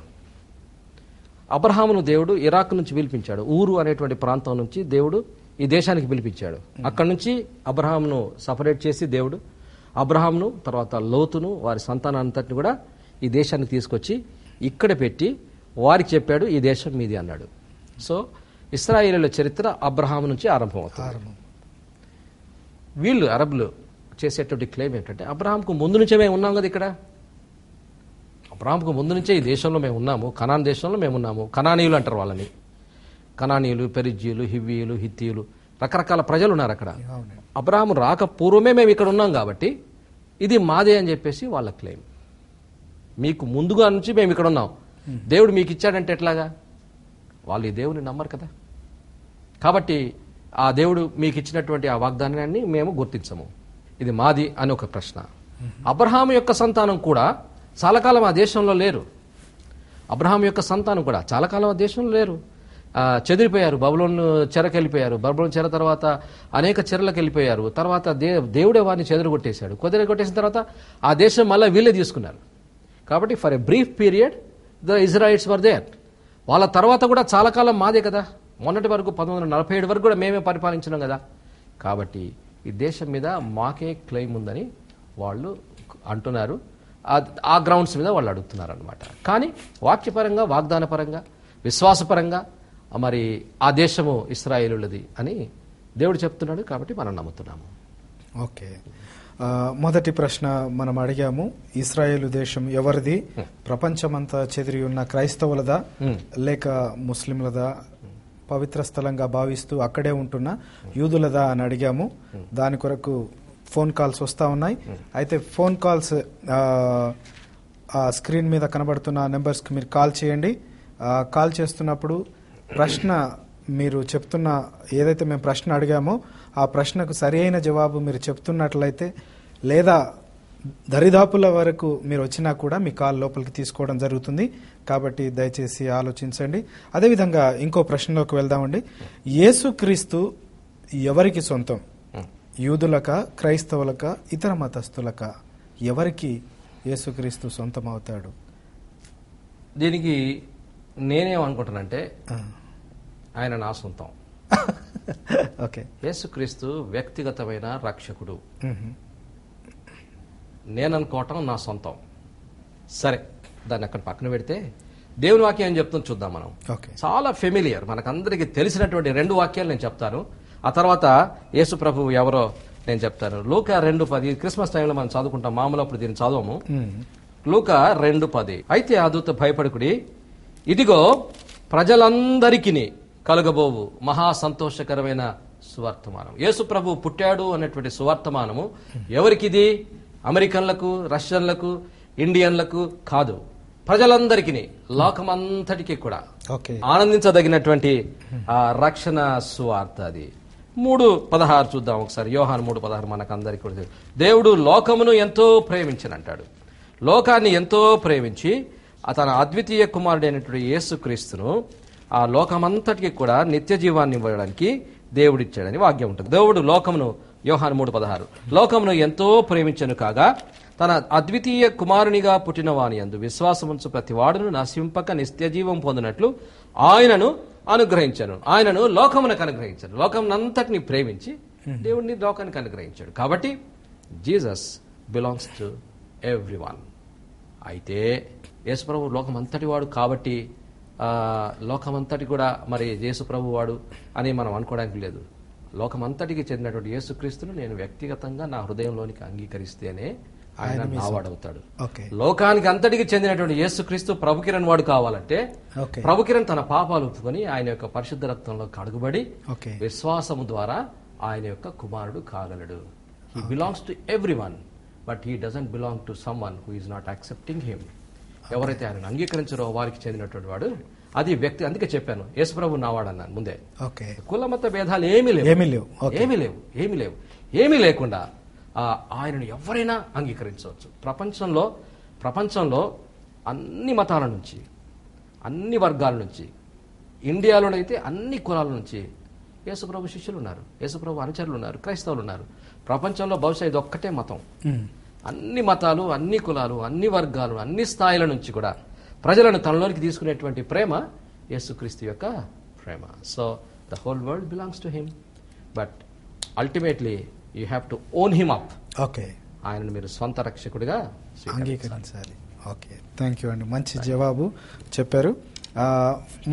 అబ్రహామును దేవుడు ఇరాక్ నుంచి పిలిపించాడు. ఊరు అనేటువంటి ప్రాంతం నుంచి దేవుడు ఈ దేశానికి పిలిపించాడు. అక్కడి నుంచి అబ్రహామును సపరేట్ చేసి దేవుడు అబ్రహామును, తర్వాత లోతును, వారి సంతానాన్నంతటిని కూడా ఈ దేశానికి తీసుకొచ్చి ఇక్కడ పెట్టి వారికి చెప్పాడు, ఈ దేశం మీది అన్నాడు. సో ఇశ్రాయేలీయుల చరిత్ర అబ్రహాము నుంచి ఆరంభమవుతుంది. వీళ్ళు అరబ్బులు చేసేటువంటి క్లెయిమ్ ఏంటంటే, అబ్రహాంకు ముందు నుంచే మేము ఉన్నాం కదా, ఇక్కడ అబ్రహాంకు ముందు నుంచే ఈ దేశంలో మేము ఉన్నాము, కనాన్ దేశంలో మేము ఉన్నాము. కనానీయులు అంటారు వాళ్ళని. కనానీయులు, పెరిజ్జీయులు, హివ్వీయులు, హిత్తీయులు, రకరకాల ప్రజలు ఉన్నారు అక్కడ. అబ్రహాము రాక పూర్వమే మేము ఇక్కడ ఉన్నాం కాబట్టి ఇది మాదే అని చెప్పేసి వాళ్ళ క్లెయిమ్. మీకు ముందుగా నుంచి మేము ఇక్కడ ఉన్నాం, దేవుడు మీకు ఇచ్చాడంటే ఎట్లాగా? వాళ్ళు ఈ దేవుని నమ్మరు కదా. కాబట్టి ఆ దేవుడు మీకు ఇచ్చినటువంటి ఆ వాగ్దానాన్ని మేము గుర్తించము, ఇది మాది అని ఒక ప్రశ్న. అబ్రహాము యొక్క సంతానం కూడా చాలా కాలం ఆ దేశంలో లేరు. అబ్రహాం యొక్క సంతానం కూడా చాలా కాలం ఆ దేశంలో లేరు, చెదిరిపోయారు. బబులోన్ చెరకు వెళ్ళిపోయారు. బబులోన్ చెర తర్వాత అనేక చెరలకు వెళ్ళిపోయారు. తర్వాత దేవుడే వారిని చెదరగొట్టేశాడు. కొట్టేసిన తర్వాత ఆ దేశం మళ్ళీ వీళ్ళే తీసుకున్నారు. కాబట్టి for a brief period the Israelis were there. వాళ్ళ తర్వాత కూడా చాలా కాలం మాదే కదా. మొన్నటి వరకు 1947 వరకు కూడా మేమే పరిపాలించినాం కదా. కాబట్టి ఈ దేశం మీద మాకే క్లెయిమ్ ఉందని వాళ్ళు అంటున్నారు. ఆ గ్రౌండ్స్ మీద వాళ్ళు అడుగుతున్నారు అనమాట. కానీ వాక్యపరంగా, వాగ్దానపరంగా, విశ్వాసపరంగా మరి ఆ దేశము ఇశ్రాయేలులది అని దేవుడు చెప్తున్నాడు. కాబట్టి మనం నమ్ముతున్నాము. ఓకే, మొదటి ప్రశ్న మనం అడిగాము, ఇశ్రాయేలు దేశం ఎవరిది? ప్రపంచమంతా చెదిరి ఉన్న క్రైస్తవులదా లేక ముస్లింలదా? పవిత్ర స్థలంగా భావిస్తూ అక్కడే ఉంటున్న యూదులదా అని అడిగాము. దాని కొరకు ఫోన్ కాల్స్ వస్తూ ఉన్నాయి. అయితే ఫోన్ కాల్స్ స్క్రీన్ మీద కనబడుతున్న నెంబర్స్కి మీరు కాల్ చేయండి. కాల్ చేస్తున్నప్పుడు ప్రశ్న మీరు చెప్తున్న ఏదైతే మేము ప్రశ్న అడిగామో ఆ ప్రశ్నకు సరి అయిన జవాబు మీరు చెప్తున్నట్లయితే, లేదా దరిదాపుల వరకు మీరు వచ్చినా కూడా మీ కాల్ లోపలికి తీసుకోవడం జరుగుతుంది. కాబట్టి దయచేసి ఆలోచించండి. అదేవిధంగా ఇంకో ప్రశ్నలోకి వెళ్దామండి. యేసుక్రీస్తు ఎవరికి సొంతం? యూదులక, క్రైస్తవులక, ఇతర మతస్థులక? ఎవరికి యేసుక్రీస్తు సొంతం అవుతాడు? దీనికి నేనేమనుకుంటానంటే ఆయన నా సొంతం. ఓకే, యేసుక్రీస్తు వ్యక్తిగతమైన రక్షకుడు. నేననుకోవటం నా సొంతం. సరే, దాన్ని అక్కడ పక్కన పెడితే దేవుని వాక్యం ఏం చెప్తుందో చూద్దాం మనం. చాలా ఫెమిలియర్, మనకందరికీ తెలిసినటువంటి 2 వాక్యాలు నేను చెప్తాను. ఆ తర్వాత యేసు ప్రభువు ఎవరో నేను చెప్తాను. లూకా 2:10. క్రిస్మస్ టైంలో మనం చదువుకుంటాం, మామూలు అప్పుడు దీన్ని చదవము. లూకా 2:10. అయితే ఆ దూత భయపడకుడి, ఇదిగో ప్రజలందరికీ కలుగబోవు మహా సంతోషకరమైన సువర్తమానం. యేసు ప్రభు పుట్టాడు అనేటువంటి సువర్తమానము ఎవరికిది? అమెరికన్లకు, రష్యన్లకు, ఇండియన్లకు కాదు, ప్రజలందరికీ, లోకమంతటికి కూడా ఆనందించదగినటువంటి ఆ రక్షణ సువార్త. అది 3:16 చూద్దాం ఒకసారి. యోహాను 3:16 మనకు అందరికీ కూడా తెలుసు. దేవుడు లోకమును ఎంతో ప్రేమించనంటాడు. లోకాన్ని ఎంతో ప్రేమించి తన అద్వితీయ కుమారుడైనటువంటి యేసుక్రీస్తును ఆ లోకమంతటికి కూడా నిత్య జీవాన్ని ఇవ్వడానికి దేవుడిచ్చాడని వాక్యం ఉంటుంది. దేవుడు లోకమును, యోహాను 3:16, లోకమును ఎంతో ప్రేమించను కాగా తన అద్వితీయ కుమారునిగా పుట్టిన వాని యందు విశ్వాసముంచు ప్రతి వాడును నశింపక నిత్య జీవం పొందినట్లు ఆయనను అనుగ్రహించాను. ఆయనను లోకమునకు అనుగ్రహించాను. లోకమునంతటిని ప్రేమించి దేవుడిని లోకానికి అనుగ్రహించాడు. కాబట్టి జీసస్ బిలాంగ్స్ టు ఎవ్రీవన్. అయితే యేసుప్రభు లోకమంతటి వాడు కాబట్టి లోకమంతటి కూడా మరి యేసుప్రభు వాడు అని మనం అనుకోవడానికి లేదు. లోకమంతటికి చెందినటువంటి యేసుక్రీస్తును నేను వ్యక్తిగతంగా నా హృదయంలోనికి అంగీకరిస్తేనే ఆయన నావాడవుతాడు. ఓకే. లోకానికి అంతటికి చెందినటువంటి యేసుక్రీస్తు ప్రభుకిరణ్ వాడు కావాలంటే ఓకే. ప్రభుకిరణ్ తన పాపాలు ఒప్పుకొని ఆయన యొక్క పరిశుద్ధ రక్తంలో కడుగుబడి ఓకే. విశ్వాసము ద్వారా ఆయన యొక్క కుమారుడు కాగలడు. He belongs to everyone, but he doesn't belong to someone who is not accepting him. ఎవరైతే ఆయన అంగీకరించారో వారికి చెందినటువంటి వాడు అది వ్యక్తి. అందుకే చెప్పాను యేసుప్రభు నావాడు అన్నాను ముందే. ఓకే. కులమత భేదాలు ఏమీ లేకుండా ఆయనను ఎవరైనా అంగీకరించవచ్చు. ప్రపంచంలో అన్ని మతాల నుంచి, అన్ని వర్గాల నుంచి, ఇండియాలోనైతే అన్ని కులాల నుంచి యేసుప్రభు శిష్యులు ఉన్నారు, యేసుప్రభు అనుచరులు ఉన్నారు, క్రైస్తవులు ఉన్నారు. ప్రపంచంలో బహుశా ఇది ఒక్కటే మతం. అన్ని మతాలు, అన్ని కులాలు, అన్ని వర్గాలు, అన్ని స్థాయిల నుంచి కూడా ప్రజలను తనలోనికి తీసుకునేటువంటి ప్రేమ యేసుక్రీస్తు యొక్క ప్రేమ. So the whole world belongs to him, but ultimately you have to own him up. Okay. ఆయనను మీరు స్వంత రక్షకుడిగా అంగీకరించాలి. ఓకే, థ్యాంక్ యూ అండి, మంచి జవాబు చెప్పారు.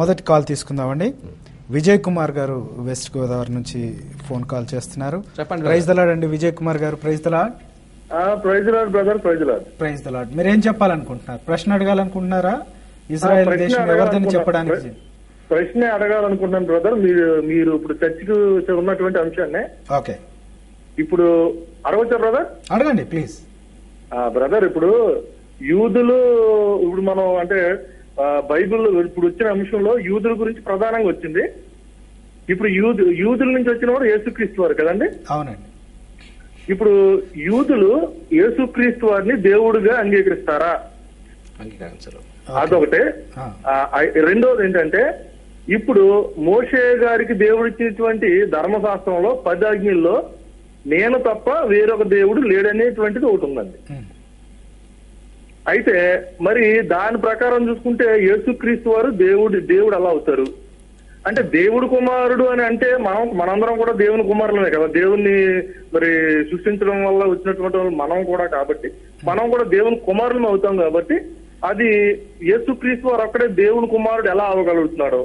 మొదటి కాల్ తీసుకుందామండి. విజయ్ కుమార్ గారు వెస్ట్ గోదావరి నుంచి ఫోన్ కాల్ చేస్తున్నారు. చెప్పండి. ప్రైజ్ ద లార్డ్ అండి Vijay Kumar garu. Praise the Lord. Praise the Lord brother. Praise the Lord. Praise the Lord. మీరేం చెప్పాలనుకుంటున్నారు? ప్రశ్న అడగాలనుకుంటున్నారా? ఇజ్రాయెల్ దేశం ఎవరిదని చెప్పడానికి ప్రశ్న అడగాలనుకుంటున్నాను బ్రదర్. మీరు ఇప్పుడు చర్చకు ఉన్నటువంటి అంశాన్ని ఓకే ఇప్పుడు అడగచ్చా బ్రదర్? అడగండి ప్లీజ్. బ్రదర్, ఇప్పుడు యూదులు, ఇప్పుడు మనం అంటే బైబిల్ ఇప్పుడు వచ్చిన అంశంలో యూదుల గురించి ప్రధానంగా వచ్చింది. ఇప్పుడు యూదుల నుంచి వచ్చిన వాడు యేసుక్రీస్తు వారు కదండి? అవునండి. ఇప్పుడు యూదులు యేసుక్రీస్తు వారిని దేవుడుగా అంగీకరిస్తారా? అంగీకరించరు. అదొకటే. రెండోది ఏంటంటే, ఇప్పుడు మోషే గారికి దేవుడు ఇచ్చినటువంటి ధర్మశాస్త్రంలో 10 ఆజ్ఞల్లో నేను తప్ప వేరొక దేవుడు లేడనేటువంటిది ఒకటి ఉందండి. అయితే మరి దాని ప్రకారం చూసుకుంటే యేసుక్రీస్తు వారు దేవుడు ఎలా అవుతారు? అంటే దేవుడు కుమారుడు అని అంటే మనందరం కూడా దేవుని కుమారులమే కదా. దేవుణ్ణి మరి సృష్టించడం వల్ల వచ్చినటువంటి మనం కూడా, కాబట్టి మనం కూడా దేవుని కుమారులం అవుతాం. కాబట్టి అది యేసుక్రీస్తు వారు ఒక్కడే దేవుని కుమారుడు ఎలా అవ్వగలుగుతున్నాడు?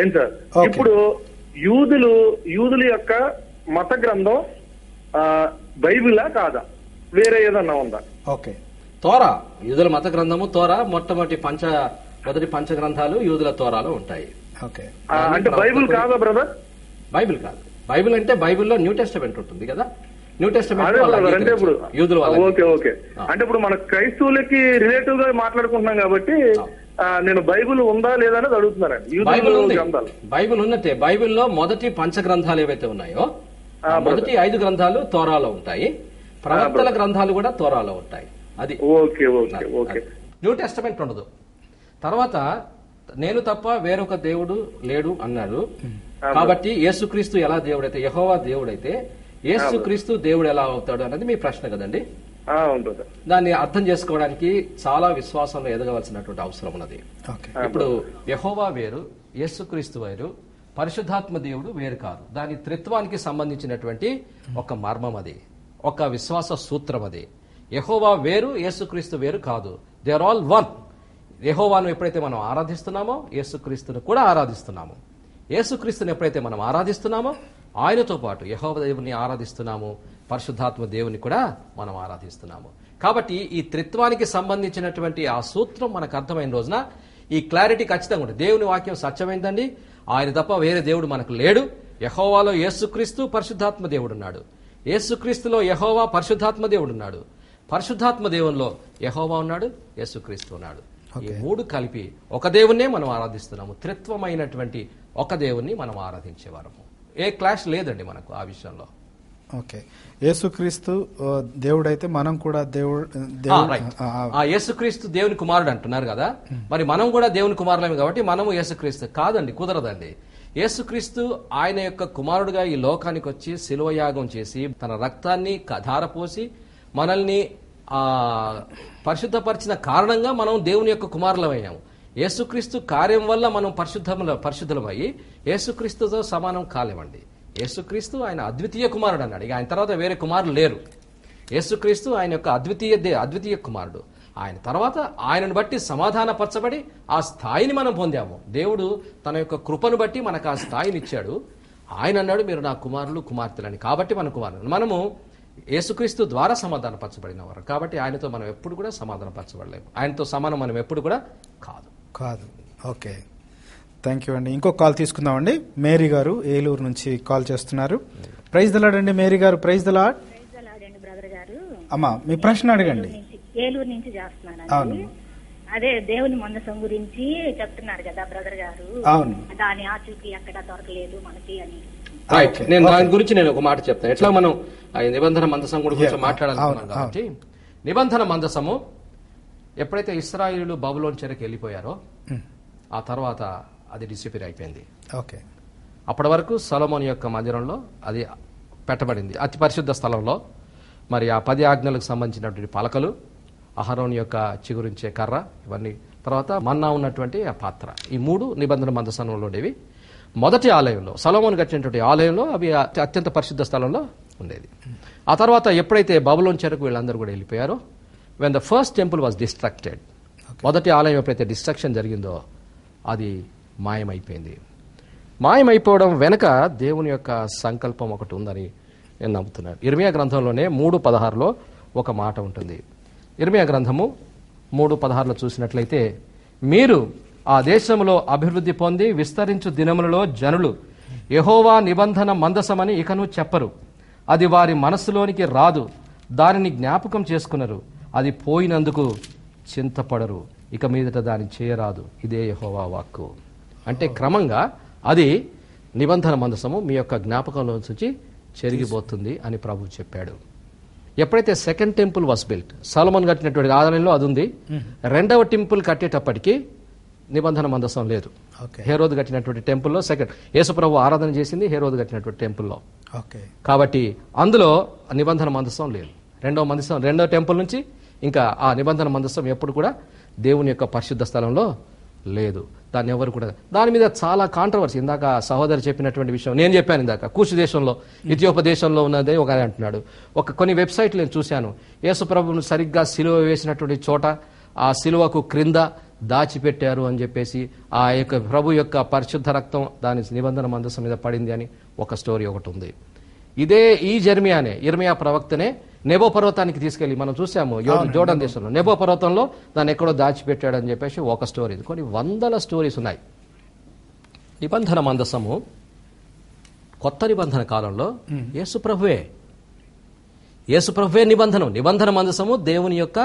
ఏం సార్? ఇప్పుడు యూదుల యొక్క మత గ్రంథం బైబిలా కాదా, వేరే ఏదన్నా ఉందా? ఓకే. తోరా, యూదుల మత గ్రంథము తోరా. మొదటి పంచ గ్రంథాలు యూదుల తోరాలో ఉంటాయి. ఓకే. అంటే బైబిల్ కాదా బ్రదర్? బైబిల్ కాదు. బైబిల్ అంటే బైబిల్లో న్యూ టెస్టమెంట్ ఉంటుంది కదా. న్యూ టెస్టమెంట్ అంటే ఇప్పుడు ఓకే ఓకే. అంటే ఇప్పుడు మన క్రైస్తవులకి రిలేటివ్ గా మాట్లాడుకుంటున్నాం కాబట్టి నేను బైబిల్ ఉందా లేదా అనేది అడుగుతున్నానండి. బైబిల్ ఉన్నట్టే. బైబిల్లో మొదటి పంచ గ్రంథాలు ఏవైతే ఉన్నాయో మొదటి 5 గ్రంథాలు తోరాలో ఉంటాయి. ప్రవక్తల గ్రంథాలు కూడా తోరాలో ఉంటాయి. అది okay okay okay. New testament ఉండదు. తర్వాత నేను తప్ప వేరొక దేవుడు లేడు అన్నాడు. కాబట్టి యేసుక్రీస్తు ఎలా దేవుడైతే, యెహోవా దేవుడైతే యేసుక్రీస్తు దేవుడు ఎలా అవుతాడు అన్నది మీ ప్రశ్న కదండి. దాన్ని అర్థం చేసుకోవడానికి చాలా విశ్వాసంలో ఎదగవలసినటువంటి అవసరం ఉన్నది. ఇప్పుడు యెహోవా వేరు, యేసుక్రీస్తు వేరు, పరిశుద్ధాత్మ దేవుడు వేరు కాదు. దాని త్రిత్వానికి సంబంధించినటువంటి ఒక మర్మం అది, ఒక విశ్వాస సూత్రం అది. యెహోవా వేరు, యేసుక్రీస్తు వేరు కాదు. They are all one. యెహోవాను ఎప్పుడైతే మనం ఆరాధిస్తున్నామో యేసుక్రీస్తును కూడా ఆరాధిస్తున్నాము. యేసుక్రీస్తుని ఎప్పుడైతే మనం ఆరాధిస్తున్నామో ఆయనతో పాటు యెహోవా దేవుని ఆరాధిస్తున్నాము, పరిశుద్ధాత్మ దేవుని కూడా మనం ఆరాధిస్తున్నాము. కాబట్టి ఈ త్రిత్వానికి సంబంధించినటువంటి ఆ సూత్రం మనకు అర్థమైన రోజున ఈ క్లారిటీ ఖచ్చితంగా ఉంటుంది. దేవుని వాక్యం సత్యమైందండి. ఆయన తప్ప వేరే దేవుడు మనకు లేడు. యెహోవాలో యేసుక్రీస్తు పరిశుద్ధాత్మ దేవుడు ఉన్నాడు. యేసుక్రీస్తులో యెహోవా పరిశుద్ధాత్మ దేవుడు ఉన్నాడు. పరిశుద్ధాత్మ దేవునిలో యెహోవా ఉన్నాడు, యేసుక్రీస్తు ఉన్నాడు. ఈ 3 కలిపి ఒక దేవుణ్ణే మనం ఆరాధిస్తున్నాము. త్రిత్వమైనటువంటి ఒక దేవుణ్ణి మనం ఆరాధించేవారము. ఏ క్లాష్ లేదండి మనకు ఆ విషయంలో. ఓకే. యేసుక్రీస్తు దేవుడైతే మనం కూడా యేసుక్రీస్తు దేవుని కుమారుడు అంటున్నారు కదా, మరి మనం కూడా దేవుని కుమారులమే కాబట్టి మనము యేసుక్రీస్తు కాదండి, కుదరదండి. యేసుక్రీస్తు ఆయన యొక్క కుమారుడుగా ఈ లోకానికి వచ్చి శిలువ యాగం చేసి తన రక్తాన్ని ధారపోసి మనల్ని పరిశుద్ధపరిచిన కారణంగా మనం దేవుని యొక్క కుమారులమయ్యాము. యేసుక్రీస్తు కార్యం వల్ల మనం పరిశుద్ధులమయ్యి యేసుక్రీస్తుతో సమానం కాలేమండి. యేసుక్రీస్తు ఆయన అద్వితీయ కుమారుడు అన్నాడు. ఇక ఆయన తర్వాత వేరే కుమారులు లేరు. యేసుక్రీస్తు ఆయన యొక్క అద్వితీయ కుమారుడు. ఆయన తర్వాత ఆయనను బట్టి సమాధానపరచబడి ఆ స్థాయిని మనం పొందాము. దేవుడు తన యొక్క కృపను బట్టి మనకు ఆ స్థాయిని ఇచ్చాడు. ఆయన అన్నాడు, మీరు నా కుమారులు కుమార్తెలని. కాబట్టి మన కుమారులు మనము యేసుక్రీస్తు ద్వారా సమాధానపరచబడిన వారు కాబట్టి ఆయనతో మనం ఎప్పుడు కూడా సమాధానపరచబడలేము. ఆయనతో సమానం మనం ఎప్పుడు కూడా కాదు. ఓకే, థ్యాంక్ యూ అండి. ఇంకో కాల్ తీసుకుందామండి. మేరీ గారు ఏలూరు నుంచి కాల్ చేస్తున్నారు. ప్రైజ్ ద లార్డ్ అండి మేరీ గారు. ప్రైజ్ ద లార్డ్ అండి బ్రదర్ గారు. అమ్మా మీ ప్రశ్న అడగండి. ఏలూరు నుంచి చేస్తున్నాను. అవును, అదే దేవుని మందసం గురించి చెప్తున్నారు కదా బ్రదర్ గారు. అవును, దాని ఆచూకీ ఎక్కడ దొరకలేదు మనకి అని. నేను దాని గురించి నేను ఒక మాట చెప్తాను. ఎట్లా మనం నిబంధన మందసం గురించి మాట్లాడాలనుకున్నాం కాబట్టి, నిబంధన మందసము ఎప్పుడైతే ఇశ్రాయేలు బబులోను చెరకు వెళ్ళిపోయారో ఆ తర్వాత అది డిసిపిర్ అయిపోయింది. ఓకే, అప్పటి వరకు సొలొమోను యొక్క మందిరంలో అది పెట్టబడింది, అతి పరిశుద్ధ స్థలంలో. మరి ఆ 10 ఆజ్ఞలకు సంబంధించినటువంటి పలకలు, అహరోను యొక్క చిగురించే కర్ర, ఇవన్నీ, తర్వాత మన్నా ఉన్నటువంటి ఆ పాత్ర, ఈ 3 నిబంధన మందసంలో ఉండేవి. మొదటి ఆలయంలో, సొలొమోను కట్టినటువంటి ఆలయంలో అవి అత్యంత పరిశుద్ధ స్థలంలో ఉండేది. ఆ తర్వాత ఎప్పుడైతే బబులోను చెరకు వీళ్ళందరూ కూడా వెళ్ళిపోయారో, when the first temple was destructed, మొదటి ఆలయం ఎప్పుడైతే డిస్ట్రక్షన్ జరిగిందో అది మాయమైపోయింది. మాయమైపోవడం వెనక దేవుని యొక్క సంకల్పం ఒకటి ఉందని నేను నమ్ముతున్నాను. ఇర్మియా గ్రంథంలోనే 3:16లో ఒక మాట ఉంటుంది. ఇర్మియా గ్రంథము 3:16లో చూసినట్లయితే, మీరు ఆ దేశంలో అభివృద్ధి పొంది విస్తరించు దినములలో జనులు యెహోవా నిబంధన మందసమని ఇకను చెప్పరు. అది వారి మనస్సులోనికి రాదు. దానిని జ్ఞాపకం చేసుకున్నారు. అది పోయినందుకు చింతపడరు. ఇక మీదట దాన్ని చేయరాదు. ఇదే యెహోవా వాక్కు. అంటే క్రమంగా అది నిబంధన మందసము మీ యొక్క జ్ఞాపకంలో నుంచి చెరిగిపోతుంది అని ప్రభు చెప్పాడు. ఎప్పుడైతే సెకండ్ టెంపుల్ వాస్ బిల్ట్, సొలొమోను కట్టినటువంటి ఆలయంలో అది ఉంది. రెండవ టెంపుల్ కట్టేటప్పటికి నిబంధన మందసం లేదు. హేరోదు కట్టినటువంటి టెంపుల్లో యేసు ప్రభు ఆరాధన చేసింది హేరోదు కట్టినటువంటి టెంపుల్లో. కాబట్టి అందులో నిబంధన మందసం లేదు. రెండవ టెంపుల్ నుంచి ఇంకా ఆ నిబంధన మందసం ఎప్పుడు కూడా దేవుని యొక్క పరిశుద్ధ స్థలంలో లేదు. దాన్ని ఎవరు కూడా, దాని మీద చాలా కాంట్రవర్సీ. ఇందాక సహోదరు చెప్పినటువంటి విషయం నేను చెప్పాను ఇందాక, కూషు దేశంలో, ఇథియోపియా దేశంలో ఉన్నదే ఒక అంటున్నాడు. కొన్ని వెబ్సైట్లు నేను చూశాను, యేసు ప్రభువును సరిగ్గా సిలువ వేసినటువంటి చోట ఆ సిలువకు క్రింద దాచిపెట్టారు అని చెప్పేసి, ఆ యొక్క ప్రభు యొక్క పరిశుద్ధ రక్తం దాని నిబంధన మందసం మీద పడింది అని ఒక స్టోరీ ఒకటి ఉంది. ఇదే ఈ ఇర్మియా ప్రవక్తనే నెబో పర్వతానికి తీసుకెళ్లి మనం చూసాము జోర్డాన్ దేశంలో, నెబో పర్వతంలో దాన్ని ఎక్కడో దాచిపెట్టాడని చెప్పేసి ఒక స్టోరీ. కొన్ని వందల స్టోరీస్ ఉన్నాయి. నిబంధన మందసము కొత్త నిబంధన కాలంలో యేసుప్రభువే నిబంధన మందసము దేవుని యొక్క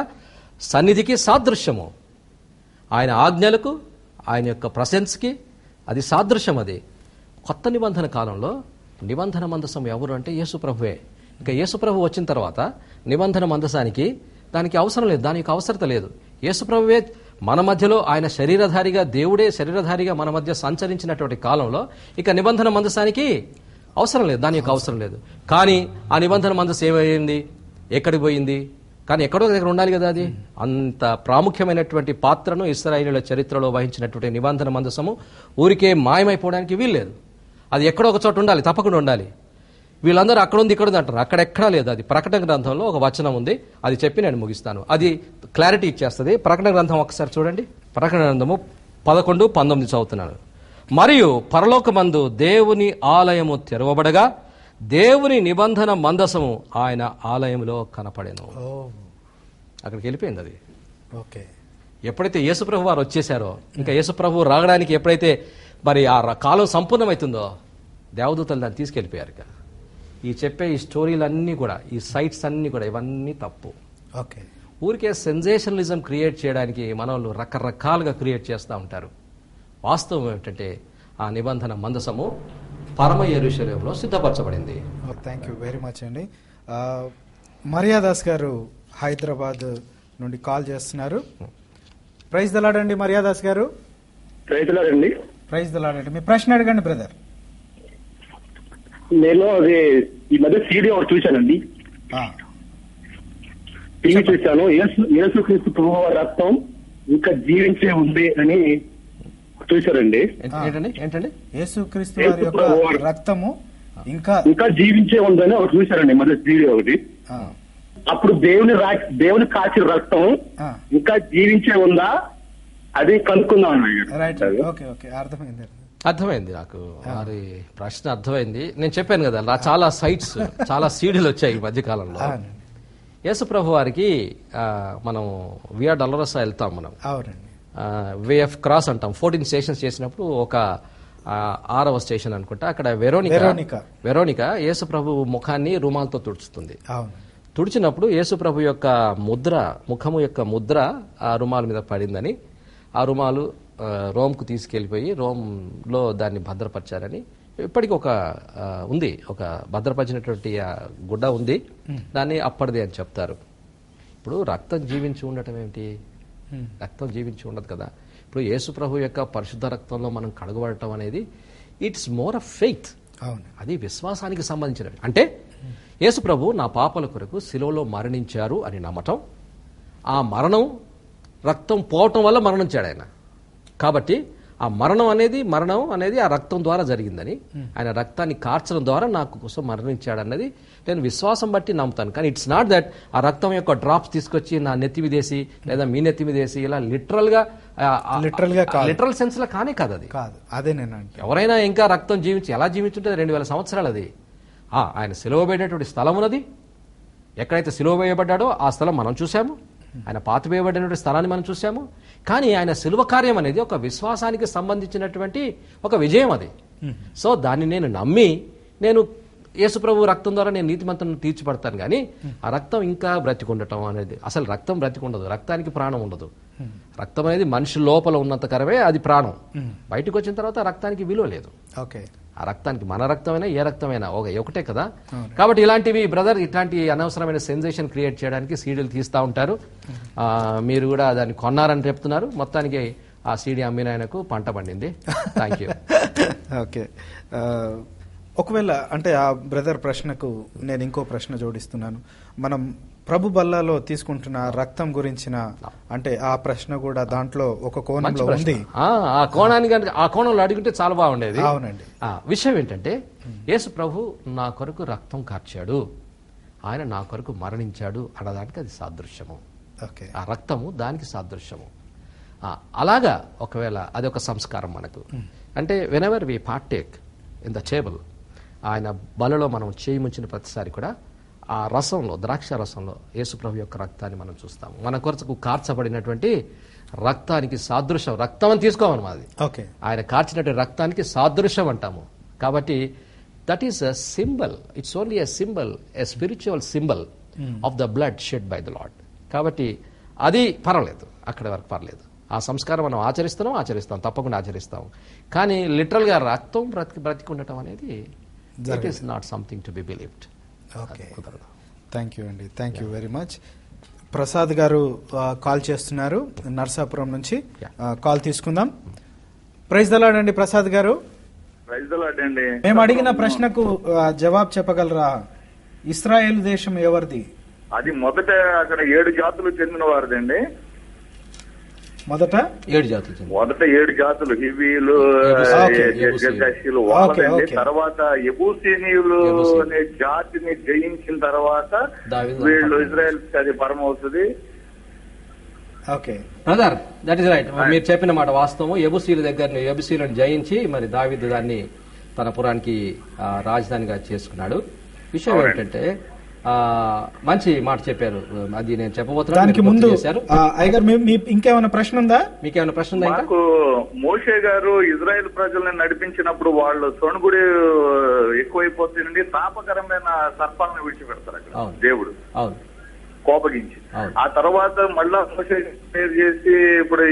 సన్నిధికి సాదృశ్యము. ఆయన ఆజ్ఞలకు, ఆయన యొక్క ప్రశంసకి అది సాదృశ్యం. అది కొత్త నిబంధన కాలంలో నిబంధన మందసం ఎవరు అంటే యేసుప్రభువే. ఇంకా యేసుప్రభు వచ్చిన తర్వాత నిబంధన మందసానికి దానికి అవసరం లేదు, దానికి అవసరత లేదు. యేసుప్రభువే మన మధ్యలో, ఆయన శరీరధారిగా, దేవుడే శరీరధారిగా మన మధ్య సంచరించినటువంటి కాలంలో ఇక నిబంధన మందసానికి అవసరం లేదు, దాని యొక్క అవసరం లేదు. కానీ ఆ నిబంధన మందసం ఏమైంది, ఎక్కడికి పోయింది? కానీ ఎక్కడో దగ్గర ఉండాలి కదా. అది అంత ప్రాముఖ్యమైనటువంటి పాత్రను ఇశ్రాయేలీయుల చరిత్రలో వహించినటువంటి నిబంధన మందసము ఊరికే మాయమైపోవడానికి వీల్లేదు. అది ఎక్కడో ఒక చోట ఉండాలి, తప్పకుండా ఉండాలి. వీళ్ళందరూ అక్కడ ఉంది ఇక్కడ ఉంది అంటారు, అక్కడెక్కడా లేదు. అది ప్రకటన గ్రంథంలో ఒక వచనం ఉంది, అది చెప్పి నేను ముగిస్తాను. అది క్లారిటీ ఇచ్చేస్తుంది. ప్రకటన గ్రంథం ఒకసారి చూడండి. ప్రకటన గ్రంథము 11:19 చదువుతున్నాను. మరియు పరలోకమందు దేవుని ఆలయము తెరవబడగా దేవుని నిబంధన మందసము ఆయన ఆలయంలో కనపడెను. అక్కడికి వెళ్ళిపోయింది అది. ఎప్పుడైతే యేసుప్రభు వారు వచ్చేసారో, ఇంకా యేసుప్రభు రావడానికి ఎప్పుడైతే మరి ఆ కాలం సంపూర్ణమవుతుందో దేవదూతలు దాన్ని తీసుకెళ్ళిపోయారు. ఇక ఈ స్టోరీలన్నీ కూడా, ఈ సైట్స్ అన్నీ కూడా, ఇవన్నీ తప్పు. ఊరికే సెన్సేషనలిజం క్రియేట్ చేయడానికి మనోళ్ళు రకరకాలుగా క్రియేట్ చేస్తూ ఉంటారు. వాస్తవం ఏమిటంటే ఆ నిబంధన మందసము పరమ యెరూషలేములో సిద్ధపరచబడింది. థ్యాంక్ యూ వెరీ మచ్ అండి. మరియాదాస్ గారు హైదరాబాద్ నుండి కాల్ చేస్తున్నారు. ప్రైజ్ ద లార్డ్ అండి మరియాదాస్ గారు. ప్రైజ్ ద లార్డ్ అండి. ప్రైజ్ ద లార్డ్ అండి. మీ ప్రశ్న అడగండి బ్రదర్. నేను అది ఈ మధ్య సీడీ ఒకటి చూశానండి, టీవీ చూశాను. యేసుక్రీస్తు ప్రభువు రక్తం ఇంకా జీవించే ఉంది అని చూశారండి. ఏంటండి? యేసుక్రీస్తు వారి యొక్క రక్తము ఇంకా జీవించే ఉందని ఒకటి చూశారండి మధ్య సీడీ ఒకటి. అప్పుడు దేవుని కాచిన రక్తం ఇంకా జీవించే ఉందా అది కనుక్కుందాం. రైట్, ఓకే ఓకే, అర్థమైంది. అర్థమైంది నాకు వారి ప్రశ్న అర్థమైంది. నేను చెప్పాను కదా చాలా సైట్స్ చాలా సీడీలు వచ్చాయి ఈ మధ్యకాలంలో. యేసు ప్రభు వారికి మనం వియా డొలరోసా వెళ్తాం మనం, వే ఆఫ్ క్రాస్ అంటాం. 14 స్టేషన్స్ చేసినప్పుడు ఒక 6వ స్టేషన్ అనుకుంటా, అక్కడ వెరోనిక యేసు ప్రభు ముఖాన్ని రుమాలతో తుడుచుతుంది. తుడిచినప్పుడు యేసు ప్రభు యొక్క ముఖము యొక్క ముద్ర ఆ రుమాల మీద పడిందని, ఆ రుమాలు రోమ్కు తీసుకెళ్లిపోయి రోమ్లో దాన్ని భద్రపరిచారని ఇప్పటికి ఉంది, ఒక భద్రపరిచినటువంటి గుడ్డ ఉంది, దాన్ని అప్పటిది అని చెప్తారు. ఇప్పుడు రక్తం జీవించి ఉండటం ఏమిటి? రక్తం జీవించి ఉండదు కదా. ఇప్పుడు యేసు ప్రభు యొక్క పరిశుద్ధ రక్తంలో మనం కడగబడటం అనేది ఇట్స్ మోర్ ఆఫ్ ఫెయిత్. అది విశ్వాసానికి సంబంధించినది. అంటే యేసు ప్రభు నా పాపల కొరకు శిలువలో మరణించారు అని నమ్మటం, ఆ మరణం రక్తం పోవటం వల్ల మరణించాడు ఆయన. కాబట్టి ఆ మరణం అనేది ఆ రక్తం ద్వారా జరిగిందని, ఆయన రక్తాన్ని కార్చడం ద్వారా నాకు కోసం మరణించాడు అన్నది నేను విశ్వాసం బట్టి నమ్ముతాను. కానీ ఇట్స్ నాట్ దట్ ఆ రక్తం యొక్క డ్రాప్స్ తీసుకొచ్చి నా నెత్తి మీదేసి లేదా మీ నెత్తి మీదేసి ఇలా లిటరల్ సెన్స్ లో కానే కాదు అది. అదే నేను ఎవరైనా ఇంకా రక్తం ఎలా జీవించుంటే 2000 సంవత్సరాలు అది. ఆయన సిలువ వేయబడినటువంటి స్థలం ఉన్నది, ఎక్కడైతే సిలువ వేయబడ్డాడో ఆ స్థలం మనం చూసాము, ఆయన పాతివేయబడినటువంటి స్థలాన్ని మనం చూసాము. కానీ ఆయన సిలువ కార్యం అనేది ఒక విశ్వాసానికి సంబంధించినటువంటి ఒక విజయం అది. సో దాన్ని నేను నమ్మి నేను యేసుప్రభు రక్తం ద్వారా నేను నీతిమంతులను తీర్చిపడతాను. కానీ ఆ రక్తం ఇంకా బ్రతికుండటం అనేది, అసలు రక్తం బ్రతికుండదు, రక్తానికి ప్రాణం ఉండదు. రక్తం అనేది మనిషి లోపల ఉన్నంతకరమే అది ప్రాణం, బయటకు వచ్చిన తర్వాత రక్తానికి విలువ లేదు. ఆ రక్తానికి మన రక్తమైనా ఏ రక్తమైనా ఒకటే కదా. కాబట్టి ఇలాంటివి బ్రదర్, ఇట్లాంటి అనవసరమైన సెన్సేషన్ క్రియేట్ చేయడానికి సీడీలు తీస్తూ ఉంటారు. మీరు కూడా దాన్ని కొన్నారని చెప్తున్నారు. మొత్తానికి ఆ సీడీ అమ్మిన ఆయనకు పంట పండింది. Thank you. ఓకే, ఒకవేళ అంటే ఆ బ్రదర్ ప్రశ్నకు నేను ఇంకో ప్రశ్న జోడిస్తున్నాను. మనం ప్రభు బల్లాలో తీసుకుంటున్న రక్తం గురించిన అంటే ఆ ప్రశ్న కూడా దాంట్లో ఒక కోణంలో ఉంది. ఆ కోణంలో అడిగితే చాలా బాగుండేది. అవునండి. విషయం ఏంటంటే యేసు ప్రభు నా కొరకు రక్తం కార్చాడు, ఆయన నా కొరకు మరణించాడు అన్నదానికి అది సాదృశ్యము. ఆ రక్తము దానికి సాదృశ్యము. అలాగా ఒకవేళ అది ఒక సంస్కారం మనకు. అంటే whenever we partake in the table, ఆయన బలలో మనం చేయి ముంచిన ప్రతిసారి కూడా ఆ రసంలో, ద్రాక్ష రసంలో యేసుప్రభు యొక్క రక్తాన్ని మనం చూస్తాము. మన కొరకు కార్చబడినటువంటి రక్తానికి సాదృశ్యం, రక్తం అని తీసుకోమని మాది, ఆయన కార్చినటువంటి రక్తానికి సాదృశ్యం అంటాము. కాబట్టి that is a symbol, it's only a symbol, a spiritual symbol of the blood shed by the lord. కాబట్టి అది పర్వాలేదు, అక్కడి వరకు పర్లేదు. ఆ సంస్కారం మనం ఆచరిస్తాం, తప్పకుండా ఆచరిస్తాం. కానీ లిటరల్ గా రక్తం బ్రతికి ఉండటం అనేది it is not something to be believed. Okay, thank you అండి, thank you very much. Prasad గారు కాల్ చేస్తున్నారు నర్సాపురం నుంచి, కాల్ తీసుకుందాం. ప్రైజ్ ద లార్డ్ అండి ప్రసాద్ గారు. ప్రైజ్ ద లార్డ్ అండి. మేము అడిగిన ప్రశ్నకు జవాబు చెప్పగలరా? ఇశ్రాయేల్ దేశం ఎవరిది? అది మొదట అక్కడ 7 జాతులు చెందిన వారిదండి. మొదట 7 జాతులు హివీలు, జర్గాషీలు వాళ్ళండి. తర్వాత యెబూసీనీయులు అనే జాతిని జయించిన తర్వాత వీళ్ళు ఇజ్రాయెల్ అది పరం అవుతుంది. Okay brother, that is right. మీరు చెప్పిన మాట వాస్తవం. యెబూసీలను జయించి మరి దావీదు దాన్ని తన పురానికి రాజధానిగా చేసుకున్నాడు. విషయం ఏంటంటే మంచి మాట చెప్పారు, అది నేను చెప్పబోతున్నాను. దానికి ముందు ఇంకేమైనా ప్రశ్న ఉందా? మీకేమైనా ప్రశ్న ఉందా? నాకు మోషే గారు ఇజ్రాయెల్ ప్రజలను నడిపించినప్పుడు వాళ్ళు సొణుగుడి ఎక్కువైపోతుందండి, తాపకరమైన సర్పాలను విడిచిపెడతారు అక్కడ దేవుడు కోపగించి. ఆ తర్వాత మళ్ళా మోషే చేసి ఇప్పుడు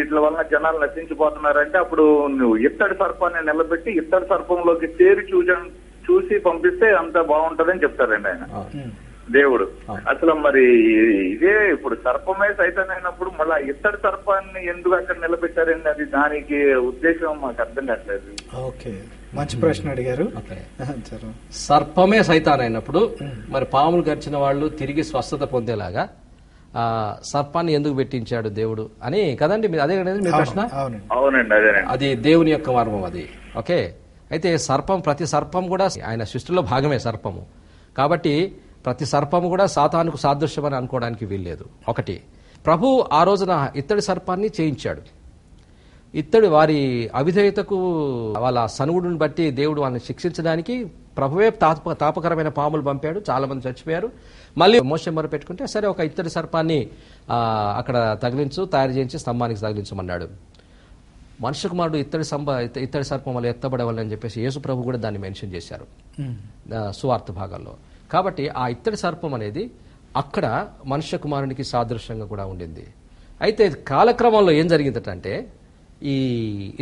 ఇట్ల వలన జనాలు నశించిపోతున్నారంటే అప్పుడు నువ్వు ఇత్తడి సర్పాన్ని నిలబెట్టి ఇత్తడి సర్పంలోకి తేరి చూసి పంపిస్తే అంత బాగుంటదని చెప్తారండి ఆయన దేవుడు. అసలు మరి ఇదే ఇప్పుడు సర్పమే సైతం అయినప్పుడు మళ్ళా ఇత్తడి సర్పాన్ని ఎందుకు అక్కడ నిలబెట్టారండి? అది దానికి ఉద్దేశం మాకు అర్థం కావట్లేదు. ఓకే, మంచి ప్రశ్న అడిగారు. సర్పమే సైతాన్ అయినప్పుడు మరి పాములు గరిచిన వాళ్ళు తిరిగి స్వస్థత పొందేలాగా సర్పాన్ని ఎందుకు పెట్టించాడు దేవుడు అని కదండి అదే మీ ప్రశ్న? అవునండి, అదే. అది దేవుని యొక్క మర్మం అది. ఓకే, అయితే ప్రతి సర్పం కూడా ఆయన సృష్టిలో భాగమే సర్పము. కాబట్టి ప్రతి సర్పము కూడా సాతానుకు సాదృశ్యం అని అనుకోవడానికి వీల్లేదు. ఒకటి, ప్రభు ఆ రోజున ఇత్తడి సర్పాన్ని చేయించాడు. ఇత్తడి వారి అవిధేయతకు వాళ్ళ సనుగుడిని బట్టి దేవుడు వాళ్ళని శిక్షించడానికి ప్రభువే తాపకరమైన పాములు పంపాడు, చాలా మంది చచ్చిపోయారు. మళ్ళీ మోషే మొర పెట్టుకుంటే సరే ఒక ఇత్తడి సర్పాన్ని అక్కడ తయారు చేయించి స్తంభానికి తగిలించమన్నాడు. మనుష్య కుమారుడు ఇత్తడి సర్పం వల్ల ఎత్తబడవాలని చెప్పేసి యేసు ప్రభు కూడా దాన్ని మెన్షన్ చేశారు సువార్త భాగాల్లో. కాబట్టి ఆ ఇత్తడి సర్పం అనేది అక్కడ మనుష్య కుమారునికి సాదృశ్యంగా కూడా ఉండింది. అయితే కాలక్రమంలో ఏం జరిగిందంటే ఈ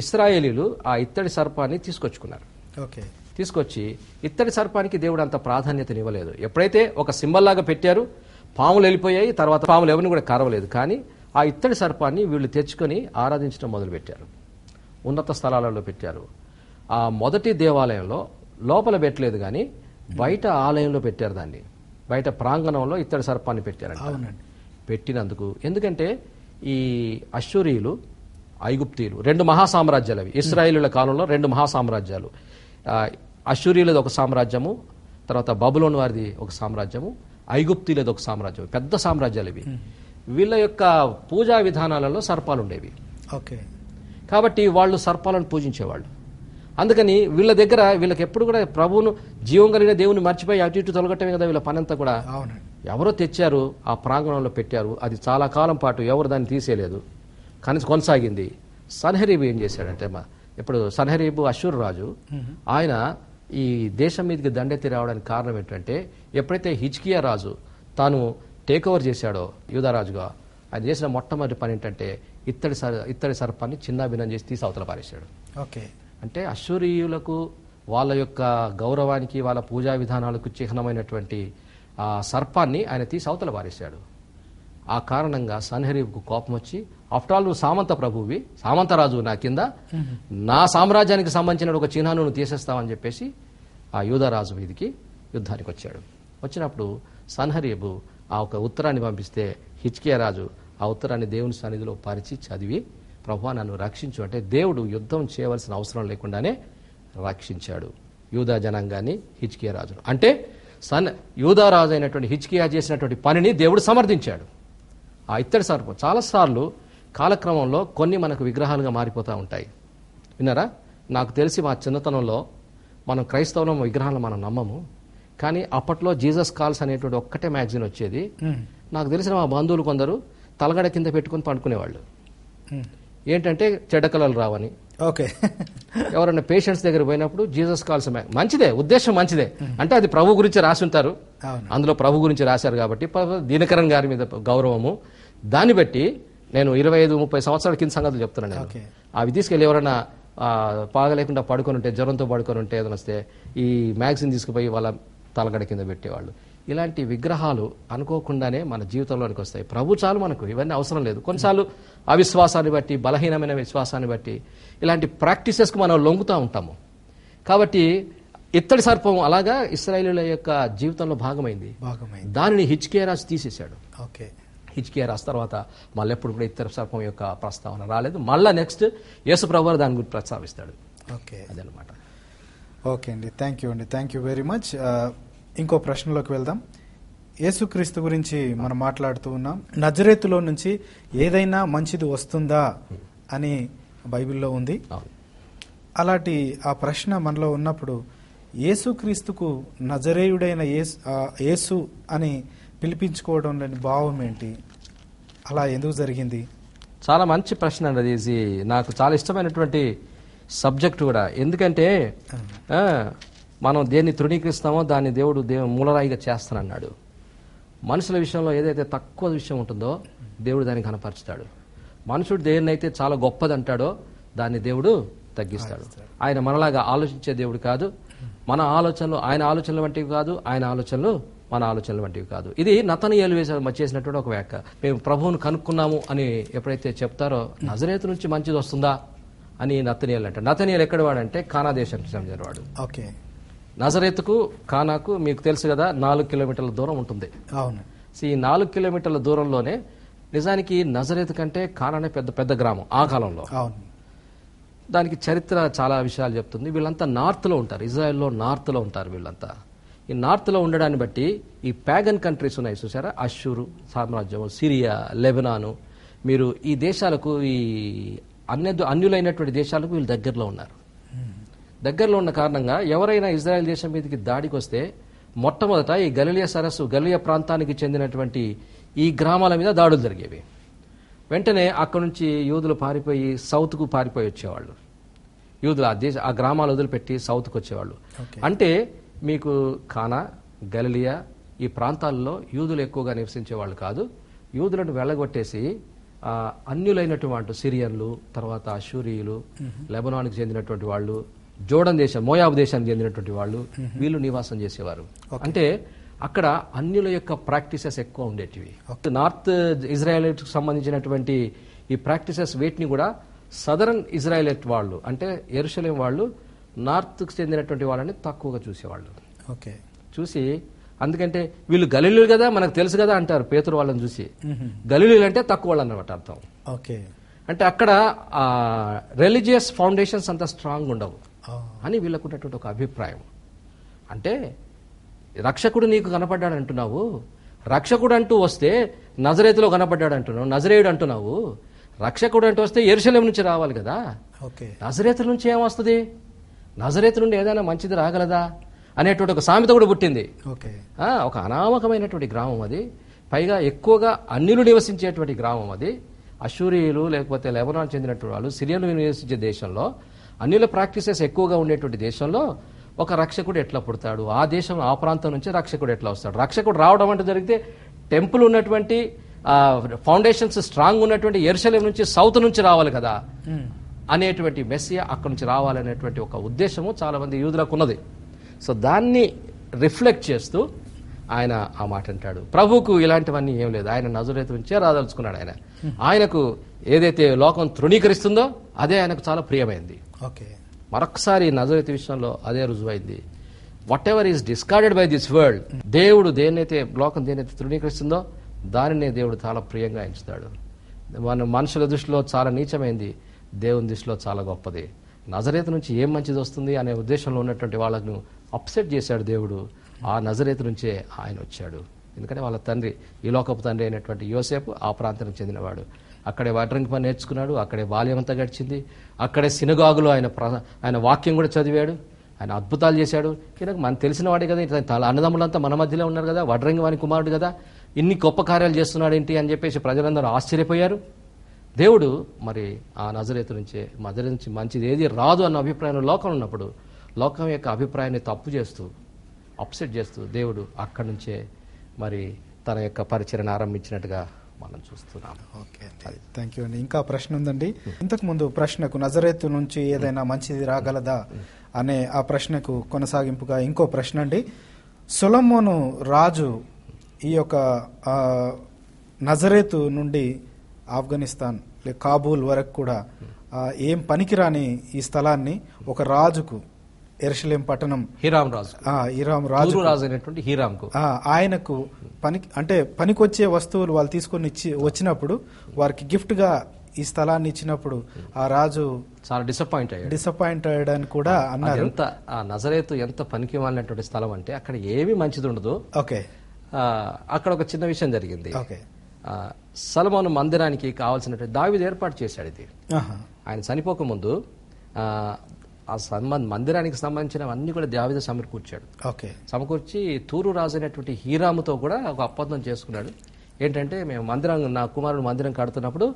ఇశ్రాయేలీలు ఆ ఇత్తడి సర్పాన్ని తీసుకొచ్చుకున్నారు. తీసుకొచ్చి ఇత్తడి సర్పానికి దేవుడు అంత ప్రాధాన్యతనివ్వలేదు. ఎప్పుడైతే ఒక సింబల్ లాగా పెట్టారు, పాములు వెళ్ళిపోయాయి, తర్వాత పాములు ఎవరిని కూడా కరవలేదు. కానీ ఆ ఇత్తడి సర్పాన్ని వీళ్ళు తెచ్చుకొని ఆరాధించడం మొదలుపెట్టారు, ఉన్నత స్థలాలలో పెట్టారు. ఆ మొదటి దేవాలయంలో లోపల పెట్టలేదు, కానీ బయట ఆలయంలో పెట్టారు. దాన్ని బయట ప్రాంగణంలో ఇత్తడి సర్పాన్ని పెట్టారంట. పెట్టినందుకు ఎందుకంటే ఈ అశ్షూరీయులు, ఐగుప్తీయులు 2 మహాసామ్రాజ్యాలు అవి. ఇశ్రాయేలుల కాలంలో 2 మహాసామ్రాజ్యాలు. అశ్షూరీయులది ఒక సామ్రాజ్యము, తర్వాత బబులోన్ వారిది ఒక సామ్రాజ్యము, ఐగుప్తీయులది ఒక సామ్రాజ్యం. పెద్ద సామ్రాజ్యాలు ఇవి. వీళ్ళ యొక్క పూజా విధానాలలో సర్పాలు ఉండేవి. కాబట్టి వాళ్ళు సర్పాలను పూజించేవాళ్ళు. అందుకని వీళ్ళ దగ్గర వీళ్ళకి ఎప్పుడు కూడా ప్రభువును, జీవం కలిగిన దేవుని మర్చిపోయి అటు ఇటు తొలగటమే కదా వీళ్ళ పనంతా కూడా. ఎవరో తెచ్చారు, ఆ ప్రాంగణంలో పెట్టారు. అది చాలా కాలం పాటు ఎవరు దాన్ని తీసేయలేదు, కానీ కొనసాగింది. సన్హెరీబు ఏం చేశాడంటే, ఇప్పుడు సన్హెరీబు అశ్షూరు రాజు, ఆయన ఈ దేశం మీదకి దండెత్తి రావడానికి కారణం ఏంటంటే, ఎప్పుడైతే హిజ్కియా రాజు తాను టేక్ ఓవర్ చేశాడో యూదారాజుగా, ఆయన చేసిన మొట్టమొదటి పని ఏంటంటే ఇత్తడి సర్పాన్ని చిన్నాభిన్నం చేసి తీసి అవతల పారేశాడు. అంటే అశ్షూరీయులకు వాళ్ళ యొక్క గౌరవానికి, వాళ్ళ పూజా విధానాలకు చిహ్నమైనటువంటి ఆ సర్పాన్ని ఆయన తీసి అవతల పారేశాడు. ఆ కారణంగా సన్హెరీబుకు కోపం వచ్చి, ఆఫ్టర్ ఆల్ నువ్వు సామంత ప్రభువి, సామంతరాజు నా కింద, నా సామ్రాజ్యానికి సంబంధించిన ఒక చిహ్నాన్ని నువ్వు తీసేస్తావని చెప్పేసి ఆ యూదారాజు మీదికి యుద్ధానికి వచ్చాడు. వచ్చినప్పుడు సన్హెరీబు ఆ ఒక ఉత్తరాన్ని పంపిస్తే హిజ్కియా రాజు ఆ ఉత్తరాన్ని దేవుని సన్నిధిలో పరిచి చదివి, ప్రభువా నన్ను రక్షించు అంటే దేవుడు యుద్ధం చేయవలసిన అవసరం లేకుండానే రక్షించాడు యూదా జనాంగాన్ని, హిజ్కియా రాజును. అంటే యూదా రాజు అయినటువంటి హిజ్కియా చేసినటువంటి పనిని దేవుడు సమర్థించాడు. ఆ ఇత్తడి సర్పం చాలాసార్లు కాలక్రమంలో కొన్ని మనకు విగ్రహాలుగా మారిపోతూ ఉంటాయి. విన్నారా? నాకు తెలిసి మా చిన్నతనంలో మనం క్రైస్తవులం విగ్రహాలను మనం నమ్మము, కానీ అప్పట్లో జీసస్ కాల్స్ అనేటువంటి ఒక్కటే మ్యాగజైన్ వచ్చేది. నాకు తెలిసిన మా బంధువులు కొందరు తలగడ కింద పెట్టుకుని పండుకునేవాళ్ళు. ఏంటంటే చెడ్డ కళలు రావని. ఎవరైనా పేషెంట్స్ దగ్గర పోయినప్పుడు జీసస్ కాల్స్, మంచిదే, ఉద్దేశం మంచిదే, అంటే అది ప్రభు గురించి రాసి ఉంటారు, అందులో ప్రభు గురించి రాశారు కాబట్టి దినకరన్ గారి మీద గౌరవము. దాన్ని బట్టి నేను 25-30 సంవత్సరాల కింద సంగతులు చెప్తున్నాను. నేను అవి తీసుకెళ్ళి ఎవరైనా పాగలేకుండా పడుకొని ఉంటే, జ్వరంతో పడుకొని ఉంటే ఏదైనా వస్తే ఈ మ్యాగజైన్ తీసుకుపోయి వాళ్ళ తలగడ కింద పెట్టేవాళ్ళు. ఇలాంటి విగ్రహాలు అనుకోకుండానే మన జీవితంలోనికి వస్తాయి. ప్రభు చాలు మనకు, ఇవన్నీ అవసరం లేదు. కొన్నిసార్లు అవిశ్వాసాన్ని బట్టి, బలహీనమైన విశ్వాసాన్ని బట్టి ఇలాంటి ప్రాక్టీసెస్కి మనం లొంగుతూ ఉంటాము. కాబట్టి ఇత్తడి సర్పం అలాగా ఇశ్రాయేలీయుల యొక్క జీవితంలో భాగమైంది. దానిని హిజ్కియా రాజు తీసేశాడు. హిజ్కియా రాజు తర్వాత మళ్ళీ ఎప్పుడు కూడా ఇత్తడి సర్పం యొక్క ప్రస్తావన రాలేదు. మళ్ళీ నెక్స్ట్ యేసు ప్రభువు దాని గురించి ప్రస్తావిస్తాడు. అదనమాట. ఓకే అండి, థ్యాంక్ యూ వెరీ మచ్. ఇంకో ప్రశ్నలోకి వెళ్దాం. యేసుక్రీస్తు గురించి మనం మాట్లాడుతూ ఉన్నాం. నజరేతులో నుంచి ఏదైనా మంచిది వస్తుందా అని బైబిల్లో ఉంది. అలాంటి ఆ ప్రశ్న మనలో ఉన్నప్పుడు యేసుక్రీస్తుకు నజరేయుడైన యేసు అని పిలిపించుకోవడంలోని భావం ఏంటి? అలా ఎందుకు జరిగింది? చాలా మంచి ప్రశ్న అండి అది. నాకు చాలా ఇష్టమైనటువంటి సబ్జెక్ట్ కూడా. ఎందుకంటే మనం దేన్ని తృణీకరిస్తామో దాన్ని దేవుడు మూలరాయిగా చేస్తానన్నాడు. మనుషుల విషయంలో ఏదైతే తక్కువ విషయం ఉంటుందో దేవుడు దాన్ని కనపరుస్తాడు. మనుషుడు దేన్నైతే చాలా గొప్పది అంటాడో దాన్ని దేవుడు తగ్గిస్తాడు. ఆయన మనలాగా ఆలోచించే దేవుడు కాదు. మన ఆలోచనలు ఆయన ఆలోచనల వంటివి కాదు, ఆయన ఆలోచనలు మన ఆలోచనల వంటివి కాదు. ఇది నతనీయేలు చేసినటువంటి ఒక వ్యాఖ్య. మేము ప్రభువును కనుక్కున్నాము అని ఎప్పుడైతే చెప్తారో, నజరేతు నుంచి మంచిది వస్తుందా అని నతనీయేలు అంటాడు. నతనీయేలు ఎక్కడ వాడంటే కానా దేశానికి చెందినవాడు. నజరేతుకు కానాకు మీకు తెలుసు కదా, 4 కిలోమీటర్ల దూరం ఉంటుంది. ఈ 4 కిలోమీటర్ల దూరంలోనే నిజానికి నజరేతు కంటే కానానే పెద్ద గ్రామం ఆ కాలంలో. దానికి చరిత్ర చాలా విషయాలు చెప్తుంది. వీళ్ళంతా నార్త్లో ఉంటారు, ఇజ్రాయెల్లో నార్త్లో ఉంటారు వీళ్ళంతా. ఈ నార్త్లో ఉండడాన్ని బట్టి ఈ ప్యాగన్ కంట్రీస్ ఉన్నాయి చూసారా, అశ్షూరు సామ్రాజ్యం, సిరియా, లెబనాను, మీరు ఈ దేశాలకు ఈ అన్యులైనటువంటి దేశాలకు వీళ్ళు దగ్గరలో ఉన్నారు. దగ్గరలో ఉన్న కారణంగా ఎవరైనా ఇజ్రాయెల్ దేశం మీదకి దాడికి వస్తే మొట్టమొదట ఈ గలిలయ సరస్సు, గలిలయ ప్రాంతానికి చెందినటువంటి ఈ గ్రామాల మీద దాడులు జరిగేవి. వెంటనే అక్కడ నుంచి యూదులు పారిపోయి సౌత్కు పారిపోయి వచ్చేవాళ్ళు. యూదులు ఆ గ్రామాలు వదిలిపెట్టి సౌత్కు వచ్చేవాళ్ళు. అంటే మీకు కానా, గలిలయ ఈ ప్రాంతాల్లో యూదులు ఎక్కువగా నివసించేవాళ్ళు కాదు. యూదులను వెళ్ళగొట్టేసి అన్యులైనటువంటి సిరియన్లు, తర్వాత అషూరియులు, లెబనాన్కి చెందినటువంటి వాళ్ళు, జోర్డన్ దేశం, మోయాబు దేశానికి చెందినటువంటి వాళ్ళు, వీళ్ళు నివాసం చేసేవారు. అంటే అక్కడ అన్యుల యొక్క ప్రాక్టీసెస్ ఎక్కువ ఉండేటివి. నార్త్ ఇజ్రాయెల్కి సంబంధించినటువంటి ఈ ప్రాక్టీసెస్ వేటిని కూడా సదరన్ ఇజ్రాయెలెట్ వాళ్ళు, అంటే యెరూషలేం వాళ్ళు నార్త్కు చెందినటువంటి వాళ్ళని తక్కువగా చూసేవాళ్ళు. చూసి అందుకంటే వీళ్ళు గలిలీలు కదా, మనకు తెలుసు కదా అంటారు పేతురు వాళ్ళని చూసి. గలిలీలు అంటే తక్కువ వాళ్ళు అన్నమాట అర్థం. అంటే అక్కడ రిలీజియస్ ఫౌండేషన్స్ అంత స్ట్రాంగ్ ఉండవు అని వీళ్ళకు ఉన్నటువంటి ఒక అభిప్రాయం. అంటే రక్షకుడు నీకు కనపడ్డాడు అంటున్నావు, రక్షకుడు అంటూ వస్తే నజరేతులో కనపడ్డాడు అంటున్నావు, నజరేయుడు అంటున్నావు, రక్షకుడు అంటూ వస్తే యెరూషలేం నుంచి రావాలి కదా, నజరేతు నుంచి ఏమొస్తుంది, నజరేతు నుండి ఏదైనా మంచిది రాగలదా అనేటువంటి ఒక సామెత కూడా పుట్టింది. ఒక అనామకమైనటువంటి గ్రామం అది, పైగా ఎక్కువగా అన్యులు నివసించేటువంటి గ్రామం అది. అషూరియులు లేకపోతే లెబనాన్ చెందినటువంటి వాళ్ళు, సిరియన్లు నివసించే దేశంలో, అన్యుల ప్రాక్టీసెస్ ఎక్కువగా ఉండేటువంటి దేశంలో ఒక రక్షకుడు ఎట్లా పుడతాడు, ఆ దేశం ఆ ప్రాంతం నుంచి రక్షకుడు ఎట్లా వస్తాడు, రక్షకుడు రావడం అంటే జరిగితే టెంపుల్ ఉన్నటువంటి ఫౌండేషన్స్ స్ట్రాంగ్ ఉన్నటువంటి యెరూషలేం నుంచి సౌత్ నుంచి రావాలి కదా అనేటువంటి మెస్సియా అక్కడి నుంచి రావాలనేటువంటి ఒక ఉద్దేశము చాలా మంది యూదులకు ఉన్నది. సో దాన్ని రిఫ్లెక్ట్ చేస్తూ ఆయన ఆ మాట అంటాడు. ప్రభువుకు ఇలాంటివన్నీ ఏం లేదు, ఆయన నజరేతు నుంచే రాదలుచుకున్నాడు. ఆయనకు ఏదైతే లోకం తృణీకరిస్తుందో అదే ఆయనకు చాలా ప్రియమైంది. మరొకసారి నజరేతు విషయంలో అదే రుజువైంది. Whatever is discarded by this world, దేవుడు లోకం దేనైతే తృణీకరిస్తుందో దానినే దేవుడు చాలా ప్రియంగా ఎంచుతాడు. మన మనుషుల దృష్టిలో చాలా నీచమైంది, దేవుని దృష్టిలో చాలా గొప్పది. నజరేతు నుంచి ఏం మంచిది వస్తుంది అనే ఉద్దేశంలో ఉన్నటువంటి వాళ్ళను అప్సెట్ చేశాడు దేవుడు. ఆ నజరేతు నుంచే ఆయన వచ్చాడు. ఎందుకంటే వాళ్ళ తండ్రి, ఈ లోకపు తండ్రి అయినటువంటి యోసేపు ఆ ప్రాంతానికి చెందినవాడు. అక్కడే వడ్రంగి పని నేర్చుకున్నాడు, అక్కడే బాల్యం అంతా గడిచింది, అక్కడే సినగాగులో ఆయన వాక్యం కూడా చదివాడు, ఆయన అద్భుతాలు చేశాడు. ఈయనకు మనకు తెలిసిన వాడే కదా, అన్నదమ్ములంతా మన మధ్యలో ఉన్నారు కదా, వడ్రంగి వాని కుమారుడు కదా, ఇన్ని గొప్ప కార్యాలు చేస్తున్నాడు ఏంటి అని చెప్పేసి ప్రజలందరూ ఆశ్చర్యపోయారు. దేవుడు మరి ఆ నజరేతు నుంచి మంచిది ఏది రాదు అన్న అభిప్రాయం లోకం ఉన్నప్పుడు, లోకం యొక్క అభిప్రాయాన్ని తప్పు చేస్తూ అప్సెట్ చేస్తూ దేవుడు అక్కడి నుంచే మరి తన యొక్క పరిచర్యను ఆరంభించినట్టుగా మనం చూస్తున్నాం. థ్యాంక్ యూ అండి. ఇంకా ప్రశ్న ఉందండి. ఇంతకు ముందు ప్రశ్నకు నజరేతు నుంచి ఏదైనా మంచిది రాగలదా అనే ఆ ప్రశ్నకు కొనసాగింపుగా ఇంకో ప్రశ్న అండి. సొలొమోను రాజు ఈ యొక్క నజరేతు నుండి ఆఫ్ఘనిస్తాన్ కాబూల్ వరకు కూడా ఏం పనికిరాని ఈ స్థలాన్ని ఒక రాజుకు, యెరూషలేం పట్టణం, హీరాం రాజు అయినటువంటి హీరాంకు, ఆయనకు పనికొచ్చే వస్తువులు వాళ్ళు తీసుకొని వచ్చినప్పుడు వారికి గిఫ్ట్ గా ఈ స్థలాన్ని ఇచ్చినప్పుడు ఆ రాజు చాలా డిసప్పాయింట్ అయ్యాడని కూడా అన్నారు. నజరేతు ఎంత పనికి మాలినటువంటి స్థలం అంటే అక్కడ ఏమీ మంచిది ఉండదు. అక్కడ ఒక చిన్న విషయం జరిగింది. సొలొమోను మందిరానికి కావాల్సినటువంటి దావీదు ఏర్పాటు చేశాడు. ఇది ఆయన చనిపోక ముందు ఆ మందిరానికి సంబంధించినవన్నీ కూడా దావీదు సమకూర్చాడు. సమకూర్చి తూరు రాజు అయినటువంటి హీరాముతో కూడా ఒక ఒప్పందం చేసుకున్నాడు. ఏంటంటే, మేము మందిరం, నా కుమారుడు మందిరం కడుతున్నప్పుడు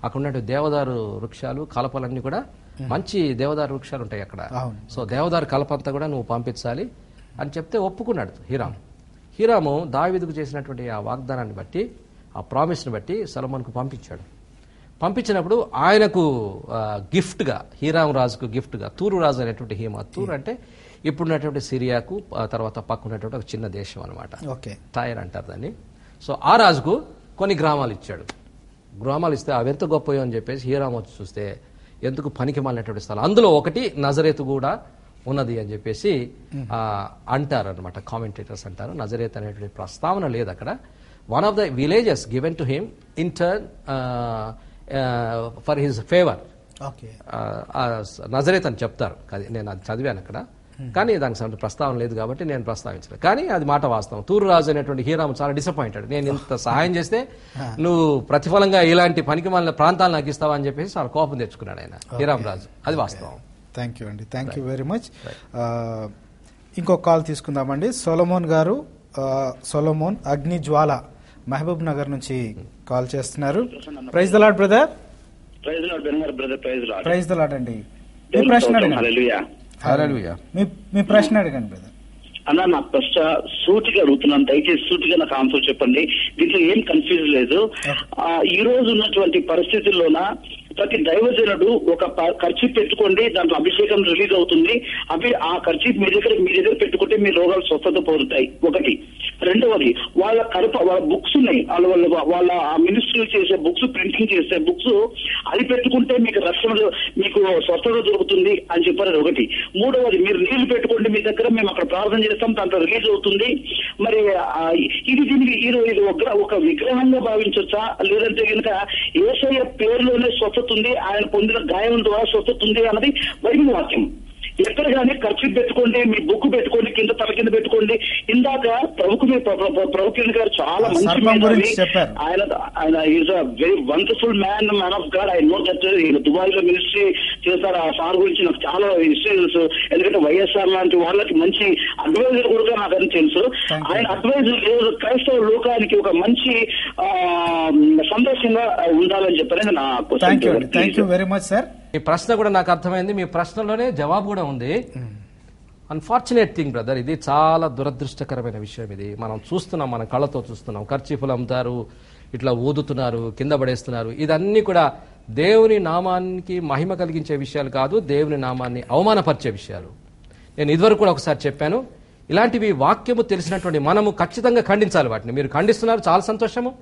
అక్కడ ఉన్న దేవదారు వృక్షాలు, కలపలన్నీ కూడా మంచి దేవదారు వృక్షాలు ఉంటాయి అక్కడ. సో దేవదారు కలపంతా కూడా నువ్వు పంపించాలి అని చెప్తే ఒప్పుకున్నాడు హీరాము. దావీదుకు చేసినటువంటి ఆ వాగ్దానాన్ని బట్టి, ఆ ప్రామిస్ని బట్టి సొలొమోనుకు పంపించినప్పుడు ఆయనకు గిఫ్ట్గా, హీరాం రాజుకు గిఫ్ట్గా తూరు రాజు అనేటువంటి తూరు అంటే ఇప్పుడున్నటువంటి సిరియాకు తర్వాత పక్కనటువంటి ఒక చిన్న దేశం అనమాట, టైర్ అంటారు దాన్ని. సో ఆ రాజుకు కొన్ని గ్రామాలు ఇచ్చాడు. గ్రామాలు ఇస్తే అవి ఎంత గొప్పయో అని చెప్పేసి హీరాం వచ్చి చూస్తే ఎందుకు పనికి మాలినటువంటి స్థలం, అందులో ఒకటి నజరేతు కూడా ఉన్నది అని చెప్పేసి అంటారు అనమాట, కామెంటేటర్స్ అంటారు. నజరేత్ అనేటువంటి ప్రస్తావన లేదు అక్కడ. One of the villages given to him in turn for his favour, Nazareth అని చెప్తారు. నేను అది చదివాను అక్కడ. కానీ దానికి సంబంధించిన ప్రస్తావన లేదు కాబట్టి నేను ప్రస్తావించలేదు. కానీ అది మాట వాస్తవం. తూరు రాజు అనేటువంటి హీరాము చాలా డిసప్పాయింటెడ్. నేను ఇంత సహాయం చేస్తే నువ్వు ప్రతిఫలంగా ఇలాంటి పనికి మాలిన ప్రాంతాలు నాకు ఇస్తావా అని చెప్పేసి చాలా కోపం తెచ్చుకున్నాడు ఆయన హీరామ్ రాజు. అది వాస్తవం. థ్యాంక్ యూ అండి, థ్యాంక్ యూ వెరీ మచ్. ఇంకొక కాల్ తీసుకుందామండి. సొలమోన్ గారు, సొలమోన్ అగ్ని జ్వాల మహబూబ్ నగర్ నుంచి కాల్ చేస్తున్నారు. Praise the Lord brother. Praise the Lord అండి. మీ ప్రశ్న అడగండి. మీ ప్రశ్న అడగండి బ్రదర్. అన్న, నా ప్రశ్న సూటిగా అడుగుతున్నాను, దయచేసి సూటిగా నాకు ఆన్సర్ చెప్పండి. దీంట్లో ఏం కన్ఫ్యూజ్ లేదు. ఈ రోజు ఉన్నటువంటి పరిస్థితుల్లోన ప్రతి దైవజనుడు ఒక ఖర్చు పెట్టుకోండి, దాంట్లో అభిషేకం రిలీజ్ అవుతుంది, అవి ఆ ఖర్చు మీ దగ్గర పెట్టుకుంటే మీ రోగాలు స్వస్థత పొందుతాయి. ఒకటి. రెండవది, వాళ్ళ బుక్స్ ఉన్నాయి, వాళ్ళ మినిస్ట్రీ చేసే బుక్స్, ప్రింటింగ్ చేసే బుక్స్, అది పెట్టుకుంటే మీకు రక్షణ, మీకు స్వస్థత దొరుకుతుంది అని చెప్పారు. ఒకటి. మూడవది, మీరు నీళ్లు పెట్టుకోండి మీ దగ్గర, మేము అక్కడ ప్రార్థన చేస్తాం, దాంట్లో రిలీజ్ అవుతుంది. మరి ఇది ఒక విగ్రహంగా భావించవచ్చా, లేదంటే కనుక యేసయ్య పేరులోనే స్వస్థత ఉంది, ఆయన పొందిన గాయం ద్వారా స్వస్థత ఉంది అన్నది బైబిల్ వాక్యం. ఎక్కడ కానీ ఖర్చు పెట్టుకోండి, మీ బుక్ పెట్టుకోండి, కింద తల కింద పెట్టుకోండి. ఇందాక ప్రభుత్వ గారు చాలా మంచి మేధావి, ఆయన is a very wonderful man of God. I know that. Dubai లో మినిస్ట్రీ చేస్తారు. ఆ సార్ గురించి నాకు చాలా హిస్టరీ తెలుసు. ఎందుకంటే వైఎస్ఆర్ లాంటి వాళ్ళకి మంచి అడ్వైజర్ కూడా నాకు అని తెలుసు. ఆయన అడ్వైజర్ క్రైస్తవ లోకానికి ఒక మంచి సందేశంగా ఉండాలని చెప్పారని నా question. Thank you very much sir. మీ ప్రశ్న కూడా నాకు అర్థమైంది. మీ ప్రశ్నలోనే జవాబు కూడా ఉంది. అన్ఫార్చునేట్ థింగ్ బ్రదర్, ఇది చాలా దురదృష్టకరమైన విషయం. ఇది మనం చూస్తున్నాం, మన కళ్ళతో చూస్తున్నాం. ఖర్చీఫులు అమ్ముతారు, ఇట్లా ఊదుతున్నారు, కింద పడేస్తున్నారు. ఇదన్నీ కూడా దేవుని నామానికి మహిమ కలిగించే విషయాలు కాదు, దేవుని నామాన్ని అవమానపరిచే విషయాలు. నేను ఇదివరకు కూడా ఒకసారి చెప్పాను, ఇలాంటివి వాక్యము తెలిసినటువంటి మనము ఖచ్చితంగా ఖండించాలి వాటిని. మీరు ఖండిస్తున్నారు, చాలా సంతోషము.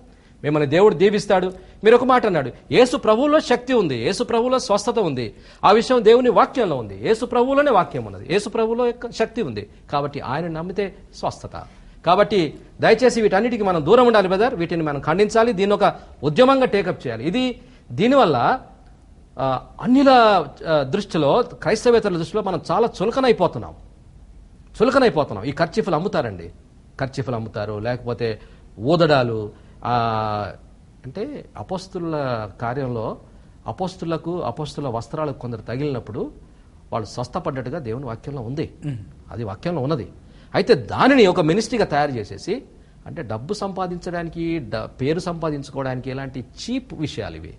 మిమ్మల్ని దేవుడు దీవిస్తాడు. మీరు ఒక మాట అన్నాడు, యేసు ప్రభువులో శక్తి ఉంది, యేసు ప్రభువులో స్వస్థత ఉంది. ఆ విషయం దేవుని వాక్యంలో ఉంది. యేసు ప్రభువులోనే వాక్యం ఉన్నది, యేసు ప్రభువులో శక్తి ఉంది. కాబట్టి ఆయన నమ్మితే స్వస్థత. కాబట్టి దయచేసి వీటన్నిటికీ మనం దూరం ఉండాలి బ్రదర్. వీటిని మనం ఖండించాలి, దీన్ని ఒక ఉద్యమంగా టేకప్ చేయాలి. దీనివల్ల అన్యుల దృష్టిలో, క్రైస్తవేతరుల దృష్టిలో మనం చాలా చులకనైపోతున్నాం. ఈ ఖర్చీఫులు అమ్ముతారండి, ఖర్చీఫులు అమ్ముతారు, లేకపోతే ఊదడాలు. అంటే అపోస్తుల కార్యంలో అపోస్తుల వస్త్రాలకు కొందరు తగిలినప్పుడు వాళ్ళు స్వస్థపడ్డట్టుగా దేవుని వాక్యంలో ఉంది. అది వాక్యంలో ఉన్నది. అయితే దానిని ఒక మినిస్ట్రీగా తయారు చేసేసి, అంటే డబ్బు సంపాదించడానికి, పేరు సంపాదించుకోవడానికి ఇలాంటి చీప్ విషయాలు ఇవి.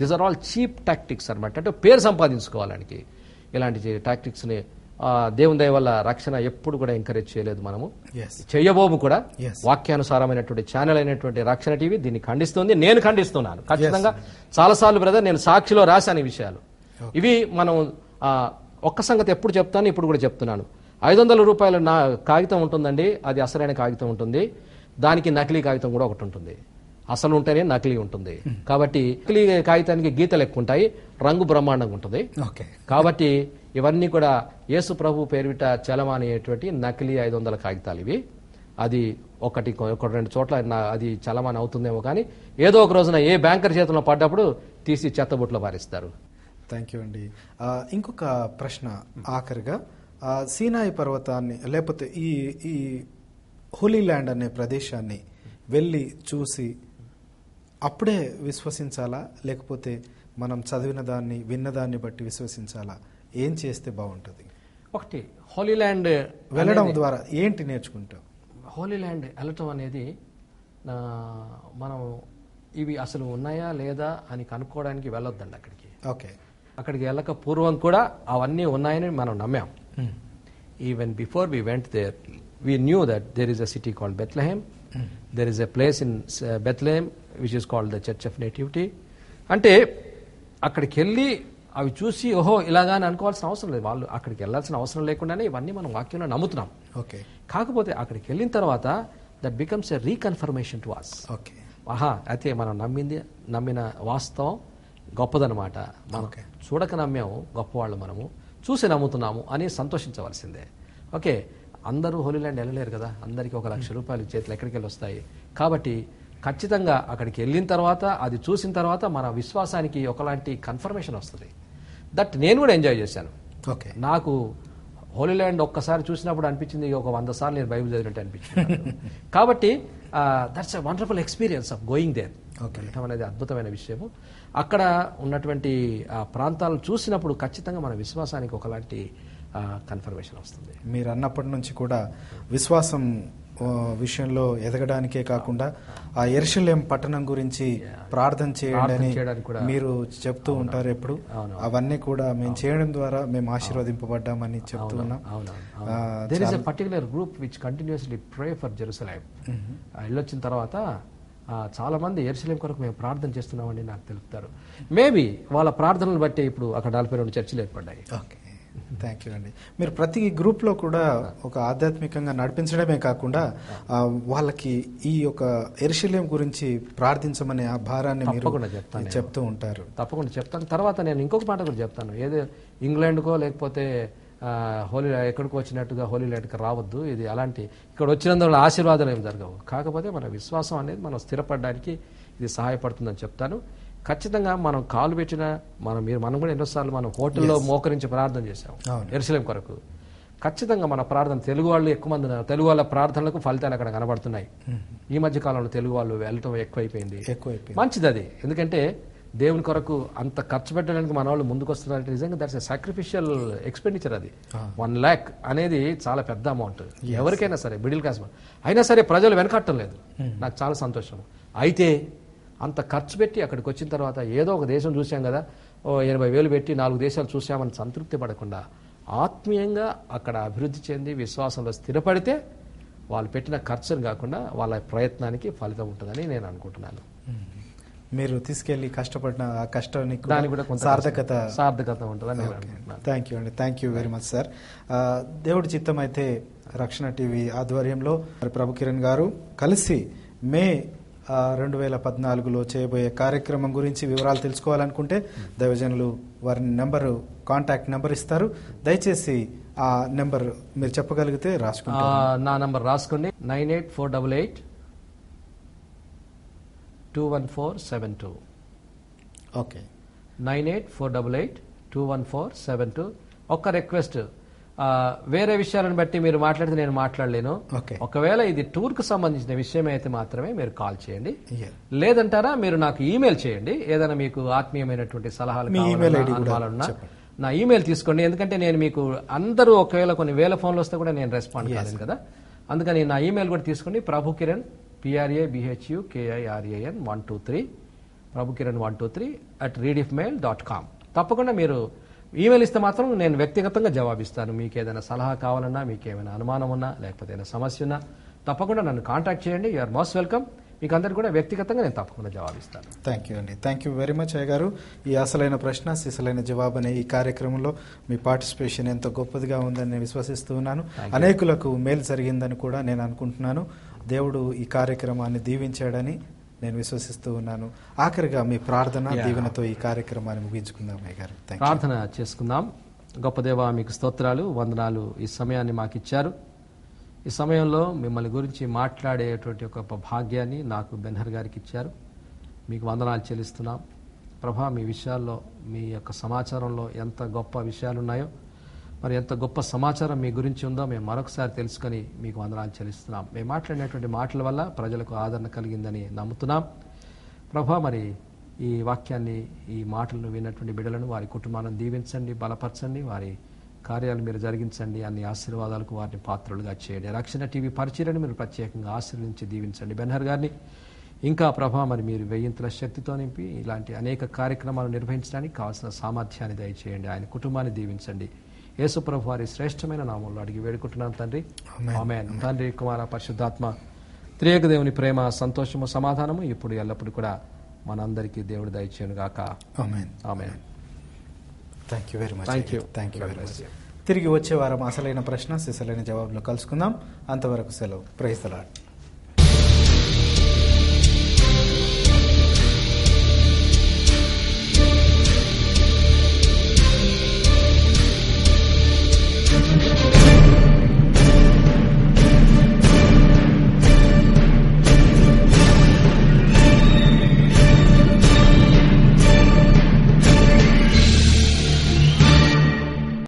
These are all cheap tactics అనమాట. అంటే పేరు సంపాదించుకోవడానికి ఇలాంటి టాక్టిక్స్ని దేవుని దయ వల్ల రక్షణ ఎప్పుడు కూడా ఎంకరేజ్ చేయలేదు, మనము చెయ్యబోము కూడా. వాక్యానుసారమైనటువంటి ఛానల్ అయినటువంటి రక్షణ టీవీ దీన్ని ఖండిస్తుంది, నేను ఖండిస్తున్నాను ఖచ్చితంగా. చాలాసార్లు బ్రదర్ నేను సాక్షిలో రాశాను ఈ విషయాలు. ఇవి మనం ఒక్క సంగతి ఎప్పుడు చెప్తాను, ఇప్పుడు కూడా చెప్తున్నాను. 500 రూపాయల కాగితం ఉంటుందండి, అది అసలైన కాగితం ఉంటుంది. దానికి నకిలీ కాగితం కూడా ఒకటి ఉంటుంది. అసలు ఉంటేనే నకిలీ ఉంటుంది. కాబట్టి నకిలీ కాగితానికి గీతలు ఎక్కువ ఉంటాయి, రంగు బ్రహ్మాండంగా ఉంటుంది. కాబట్టి ఇవన్నీ కూడా యేసు ప్రభు పేరిట చలమానేటువంటి నకిలీ 500 కాగితాలు ఇవి. అది ఒకటి 2 చోట్ల అది చలమాని అవుతుందేమో, కానీ ఏదో ఒక రోజున ఏ బ్యాంకర్ చేతుల్లో పడ్డప్పుడు తీసి చెత్తబుట్లో పారేస్తారు. థ్యాంక్ యూ అండి. ఇంకొక ప్రశ్న ఆఖరిగా, సీనాయి పర్వతాన్ని లేకపోతే ఈ హోలీ ల్యాండ్ అనే ప్రదేశాన్ని వెళ్ళి చూసి అప్పుడే విశ్వసించాలా, లేకపోతే మనం చదివిన దాన్ని విన్నదాన్ని బట్టి విశ్వసించాలా? ఏం చేస్తే బాగుంటుంది? ఒకటి, హోలీ ల్యాండ్ వెళ్ళడం ద్వారా ఏంటి నేర్చుకుంటాం? హోలీ ల్యాండ్ వెళ్ళటం అనేది మనం ఇవి అసలు ఉన్నాయా లేదా అని కనుక్కోవడానికి వెళ్ళొద్దండి అక్కడికి. అక్కడికి వెళ్ళక పూర్వం కూడా అవన్నీ ఉన్నాయని మనం నమ్మాం. Even before we went there we knew that there is a city called Bethlehem. There is a place in Bethlehem which is called the Church of Nativity. అంటే అక్కడికి వెళ్ళి అవి చూసి ఓహో ఇలాగా అని అనుకోవాల్సిన అవసరం లేదు. వాళ్ళు అక్కడికి వెళ్ళాల్సిన అవసరం లేకుండానే ఇవన్నీ మనం వాక్యంలో నమ్ముతున్నాం. కాకపోతే అక్కడికి వెళ్ళిన తర్వాత that becomes a reconfirmation to us. అయితే మనం నమ్మిన వాస్తవం గొప్పదనమాట. మనం చూడక నమ్మాము, గొప్పవాళ్ళు మనము, చూసి నమ్ముతున్నాము అని సంతోషించవలసిందే. ఓకే, అందరూ హోలీ ల్యాండ్ వెళ్ళలేరు కదా, అందరికీ 1,00,000 రూపాయలు చేతులు ఎక్కడికి వెళ్ళి వస్తాయి. కాబట్టి ఖచ్చితంగా అక్కడికి వెళ్ళిన తర్వాత, అది చూసిన తర్వాత మన విశ్వాసానికి ఒకలాంటి కన్ఫర్మేషన్ వస్తుంది. దట్ నేను కూడా ఎంజాయ్ చేశాను. నాకు హోలీ ల్యాండ్ ఒక్కసారి చూసినప్పుడు అనిపించింది ఒక 100 సార్లు నేను బైబిల్ చదివినట్టు అనిపించింది. కాబట్టి that's a wonderful experience of going there. వెళ్ళటం అనేది అద్భుతమైన విషయము. అక్కడ ఉన్నటువంటి ఆ ప్రాంతాలను చూసినప్పుడు ఖచ్చితంగా మన విశ్వాసానికి ఒకలాంటి కన్ఫర్మేషన్ వస్తుంది. మీరు అన్నప్పటి నుంచి కూడా విశ్వాసం విషయంలో ఎదగడానికే కాకుండా ఆ యెరూషలేం పట్టణం గురించి ప్రార్థన చేయడానికి మీరు చెప్తూ ఉంటారు ఎప్పుడు. అవన్నీ కూడా మేము చేయడం ద్వారా మేము ఆశీర్వదింపబడ్డామని చెప్తూ ఉన్నాం. There is a particular group which continuously pray for Jerusalem. వెళ్ళొచ్చిన తర్వాత చాలా మంది యెరూషలేం కొరకు మేము ప్రార్థన చేస్తున్నామని నాకు తెలుపుతారు. మేబీ వాళ్ళ ప్రార్థనలు బట్టి ఇప్పుడు అక్కడ 42 చర్చిలు ఏర్పడ్డాయి. ఓకే, థ్యాంక్ యూ అండి. మీరు ప్రతి గ్రూప్లో కూడా ఒక ఆధ్యాత్మికంగా నడిపించడమే కాకుండా వాళ్ళకి ఈ యొక్క యెరూషలేం గురించి ప్రార్థించమనే ఆ భారాన్ని మీరు చెప్తూ ఉంటారు. తప్పకుండా చెప్తాను. తర్వాత నేను ఇంకొక మాట కూడా చెప్తాను. ఏదో ఇంగ్లాండ్కో లేకపోతే హోలీ ఎక్కడికి వచ్చినట్టుగా హోలీ ల్యాండ్కి రావద్దు. ఇది అలాంటి ఇక్కడ వచ్చినందువల్ల ఆశీర్వాదాలు ఏమి జరగవు. కాకపోతే మన విశ్వాసం అనేది మనం స్థిరపడడానికి ఇది సహాయపడుతుందని చెప్తాను. ఖచ్చితంగా మనం కాలు పెట్టిన మనం కూడా ఎన్నోసార్లు మనం హోటల్లో మోకరించి ప్రార్థన చేశాం యెరూషలేం కొరకు. ఖచ్చితంగా మన ప్రార్థన తెలుగు వాళ్ళు ఎక్కువ మంది ఉన్నారు. తెలుగు వాళ్ళ ప్రార్థనలకు ఫలితాలు అక్కడ కనబడుతున్నాయి. ఈ మధ్య కాలంలో తెలుగు వాళ్ళు వెళ్ళటం ఎక్కువైపోయింది. మంచిది అది. ఎందుకంటే దేవుని కొరకు అంత ఖర్చు పెట్టడానికి మన వాళ్ళు ముందుకు వస్తున్నారంటే నిజంగా దట్స్ ఎ సాక్రిఫిషియల్ ఎక్స్పెండిచర్. అది 1 lakh అనేది చాలా పెద్ద అమౌంట్ ఎవరికైనా సరే, మిడిల్ క్లాస్ అయినా సరే ప్రజలు వెనకట్టం లేదు. నాకు చాలా సంతోషం. అయితే అంత ఖర్చు పెట్టి అక్కడికి వచ్చిన తర్వాత ఏదో ఒక దేశం చూసాం కదా, 80,000 పెట్టి 4 దేశాలు చూసామని సంతృప్తి పడకుండా ఆత్మీయంగా అక్కడ అభివృద్ధి చెంది విశ్వాసంలో స్థిరపడితే వాళ్ళు పెట్టిన ఖర్చును కాకుండా వాళ్ళ ప్రయత్నానికి ఫలితం ఉంటుందని నేను అనుకుంటున్నాను. మీరు తీసుకెళ్లి కష్టపడిన ఆ కష్టానికి కూడా కొంత సార్థకత ఉంటుందని నేను అనుకుంటున్నాను. థ్యాంక్ యూ అండి. Thank you very much sir. దేవుడి చిత్తం అయితే రక్షణ టీవీ ఆధ్వర్యంలో ప్రభు కిరణ్ గారు కలిసి మే 2014లో చేయబోయే కార్యక్రమం గురించి వివరాలు తెలుసుకోవాలనుకుంటే దైవజనులు వారి కాంటాక్ట్ నెంబర్ ఇస్తారు. దయచేసి ఆ నెంబర్ మీరు చెప్పగలిగితే రాసుకుంటారు. నా నెంబర్ రాసుకోండి. 9848821472. ఓకే, 9848821472. ఒక్క రిక్వెస్ట్, వేరే విషయాలను బట్టి మీరు మాట్లాడితే నేను మాట్లాడలేను. ఒకవేళ ఇది టూర్ కు సంబంధించిన విషయం అయితే మాత్రమే మీరు కాల్ చేయండి. లేదంటారా మీరు నాకు ఈమెయిల్ చేయండి. ఏదైనా మీకు ఆత్మీయమైనటువంటి సలహాలు కావాలన్నా నా ఈమెయిల్ తీసుకోండి. ఎందుకంటే నేను మీకు అందరూ ఒకవేళ కొన్ని వేల ఫోన్లు వస్తే కూడా నేను రెస్పాండ్ కాలేను కదా. అందుకని నా ఈమెయిల్ కూడా తీసుకోండి. Prabhukiran PRABHUKIRAN 123 Prabhukiran 123@readifmail.com. తప్పకుండా మీరు ఈమెయిల్ ఇస్తే మాత్రం నేను వ్యక్తిగతంగా జవాబిస్తాను. మీకు ఏదైనా సలహా కావాలన్నా, మీకు ఏమైనా అనుమానం ఉన్నా, లేకపోతే ఏదైనా సమస్య ఉన్నా తప్పకుండా నన్ను కాంటాక్ట్ చేయండి. You're most welcome. మీకు అందరికీ కూడా వ్యక్తిగతంగా నేను తప్పకుండా జవాబిస్తాను. థ్యాంక్ యూ అండి. థ్యాంక్ యూ వెరీ మచ్ అయ్య గారు. ఈ అసలైన ప్రశ్న సిసలైన జవాబు అనే ఈ కార్యక్రమంలో మీ పార్టిసిపేషన్ ఎంతో గొప్పదిగా ఉందని నేను విశ్వసిస్తూ ఉన్నాను. అనేకులకు మేలు జరిగిందని కూడా నేను అనుకుంటున్నాను. దేవుడు ఈ కార్యక్రమాన్ని దీవించాడని నేను విశ్వసిస్తూ ఉన్నాను. ఆఖరిగా మీ ప్రార్థన దీవెనతో ఈ కార్యక్రమాన్ని ముగించుకుందాం అయ్య గారు. ప్రార్థన చేసుకుందాం. గొప్ప దేవా, మీకు స్తోత్రాలు, వందనాలు. ఈ సమయాన్ని మాకు ఇచ్చారు. ఈ సమయంలో మిమ్మల్ని గురించి మాట్లాడేటువంటి ఒక భాగ్యాన్ని నాకు బెన్హర్ గారికి ఇచ్చారు. మీకు వందనాలు చెల్లిస్తున్నాం ప్రభా. మీ విషయాల్లో, మీ యొక్క సమాచారంలో ఎంత గొప్ప విషయాలు ఉన్నాయో, మరి ఎంత గొప్ప సమాచారం మీ గురించి ఉందో మేము మరొకసారి తెలుసుకొని మీకు వందనాలు చెల్లిస్తున్నాం. మేము మాట్లాడినటువంటి మాటల వల్ల ప్రజలకు ఆదరణ కలిగిందని నమ్ముతున్నాం ప్రభా. మరి ఈ వాక్యాన్ని, ఈ మాటలను విన్నటువంటి బిడ్డలను, వారి కుటుంబాలను దీవించండి, బలపరచండి, వారి కార్యాలు మీరు జరిగించండి. అన్ని ఆశీర్వాదాలకు వారిని పాత్రలుగా చేయండి. రక్షణ టీవీ పరిచర్యను మీరు ప్రత్యేకంగా ఆశీర్వదించి దీవించండి. బెన్హర్ గారిని ఇంకా ప్రభా మరి మీరు 1000 శక్తితో నింపి ఇలాంటి అనేక కార్యక్రమాలు నిర్వహించడానికి కావాల్సిన సామర్థ్యాన్ని దయచేయండి. ఆయన కుటుంబాన్ని దీవించండి. యేసు ప్రభు వారి శ్రేష్టమైన నామంలో అడిగి వేడుకుంటున్నాను తండ్రి. ఆమేన్. తండ్రి, కుమార, పరిశుద్ధాత్మ త్రియేక దేవుని ప్రేమ, సంతోషము, సమాధానము ఇప్పుడు ఎల్లప్పుడు కూడా మనందరికీ దేవుడు దయచేయును గాక. ఆమేన్. ఆమేన్. Thank you very much. Thank you very much. తిరిగి వచ్చే వారం అసలైన ప్రశ్న సిసలైన జవాబులో కలుసుకుందాం. అంతవరకు సెలవు. Praise the lord.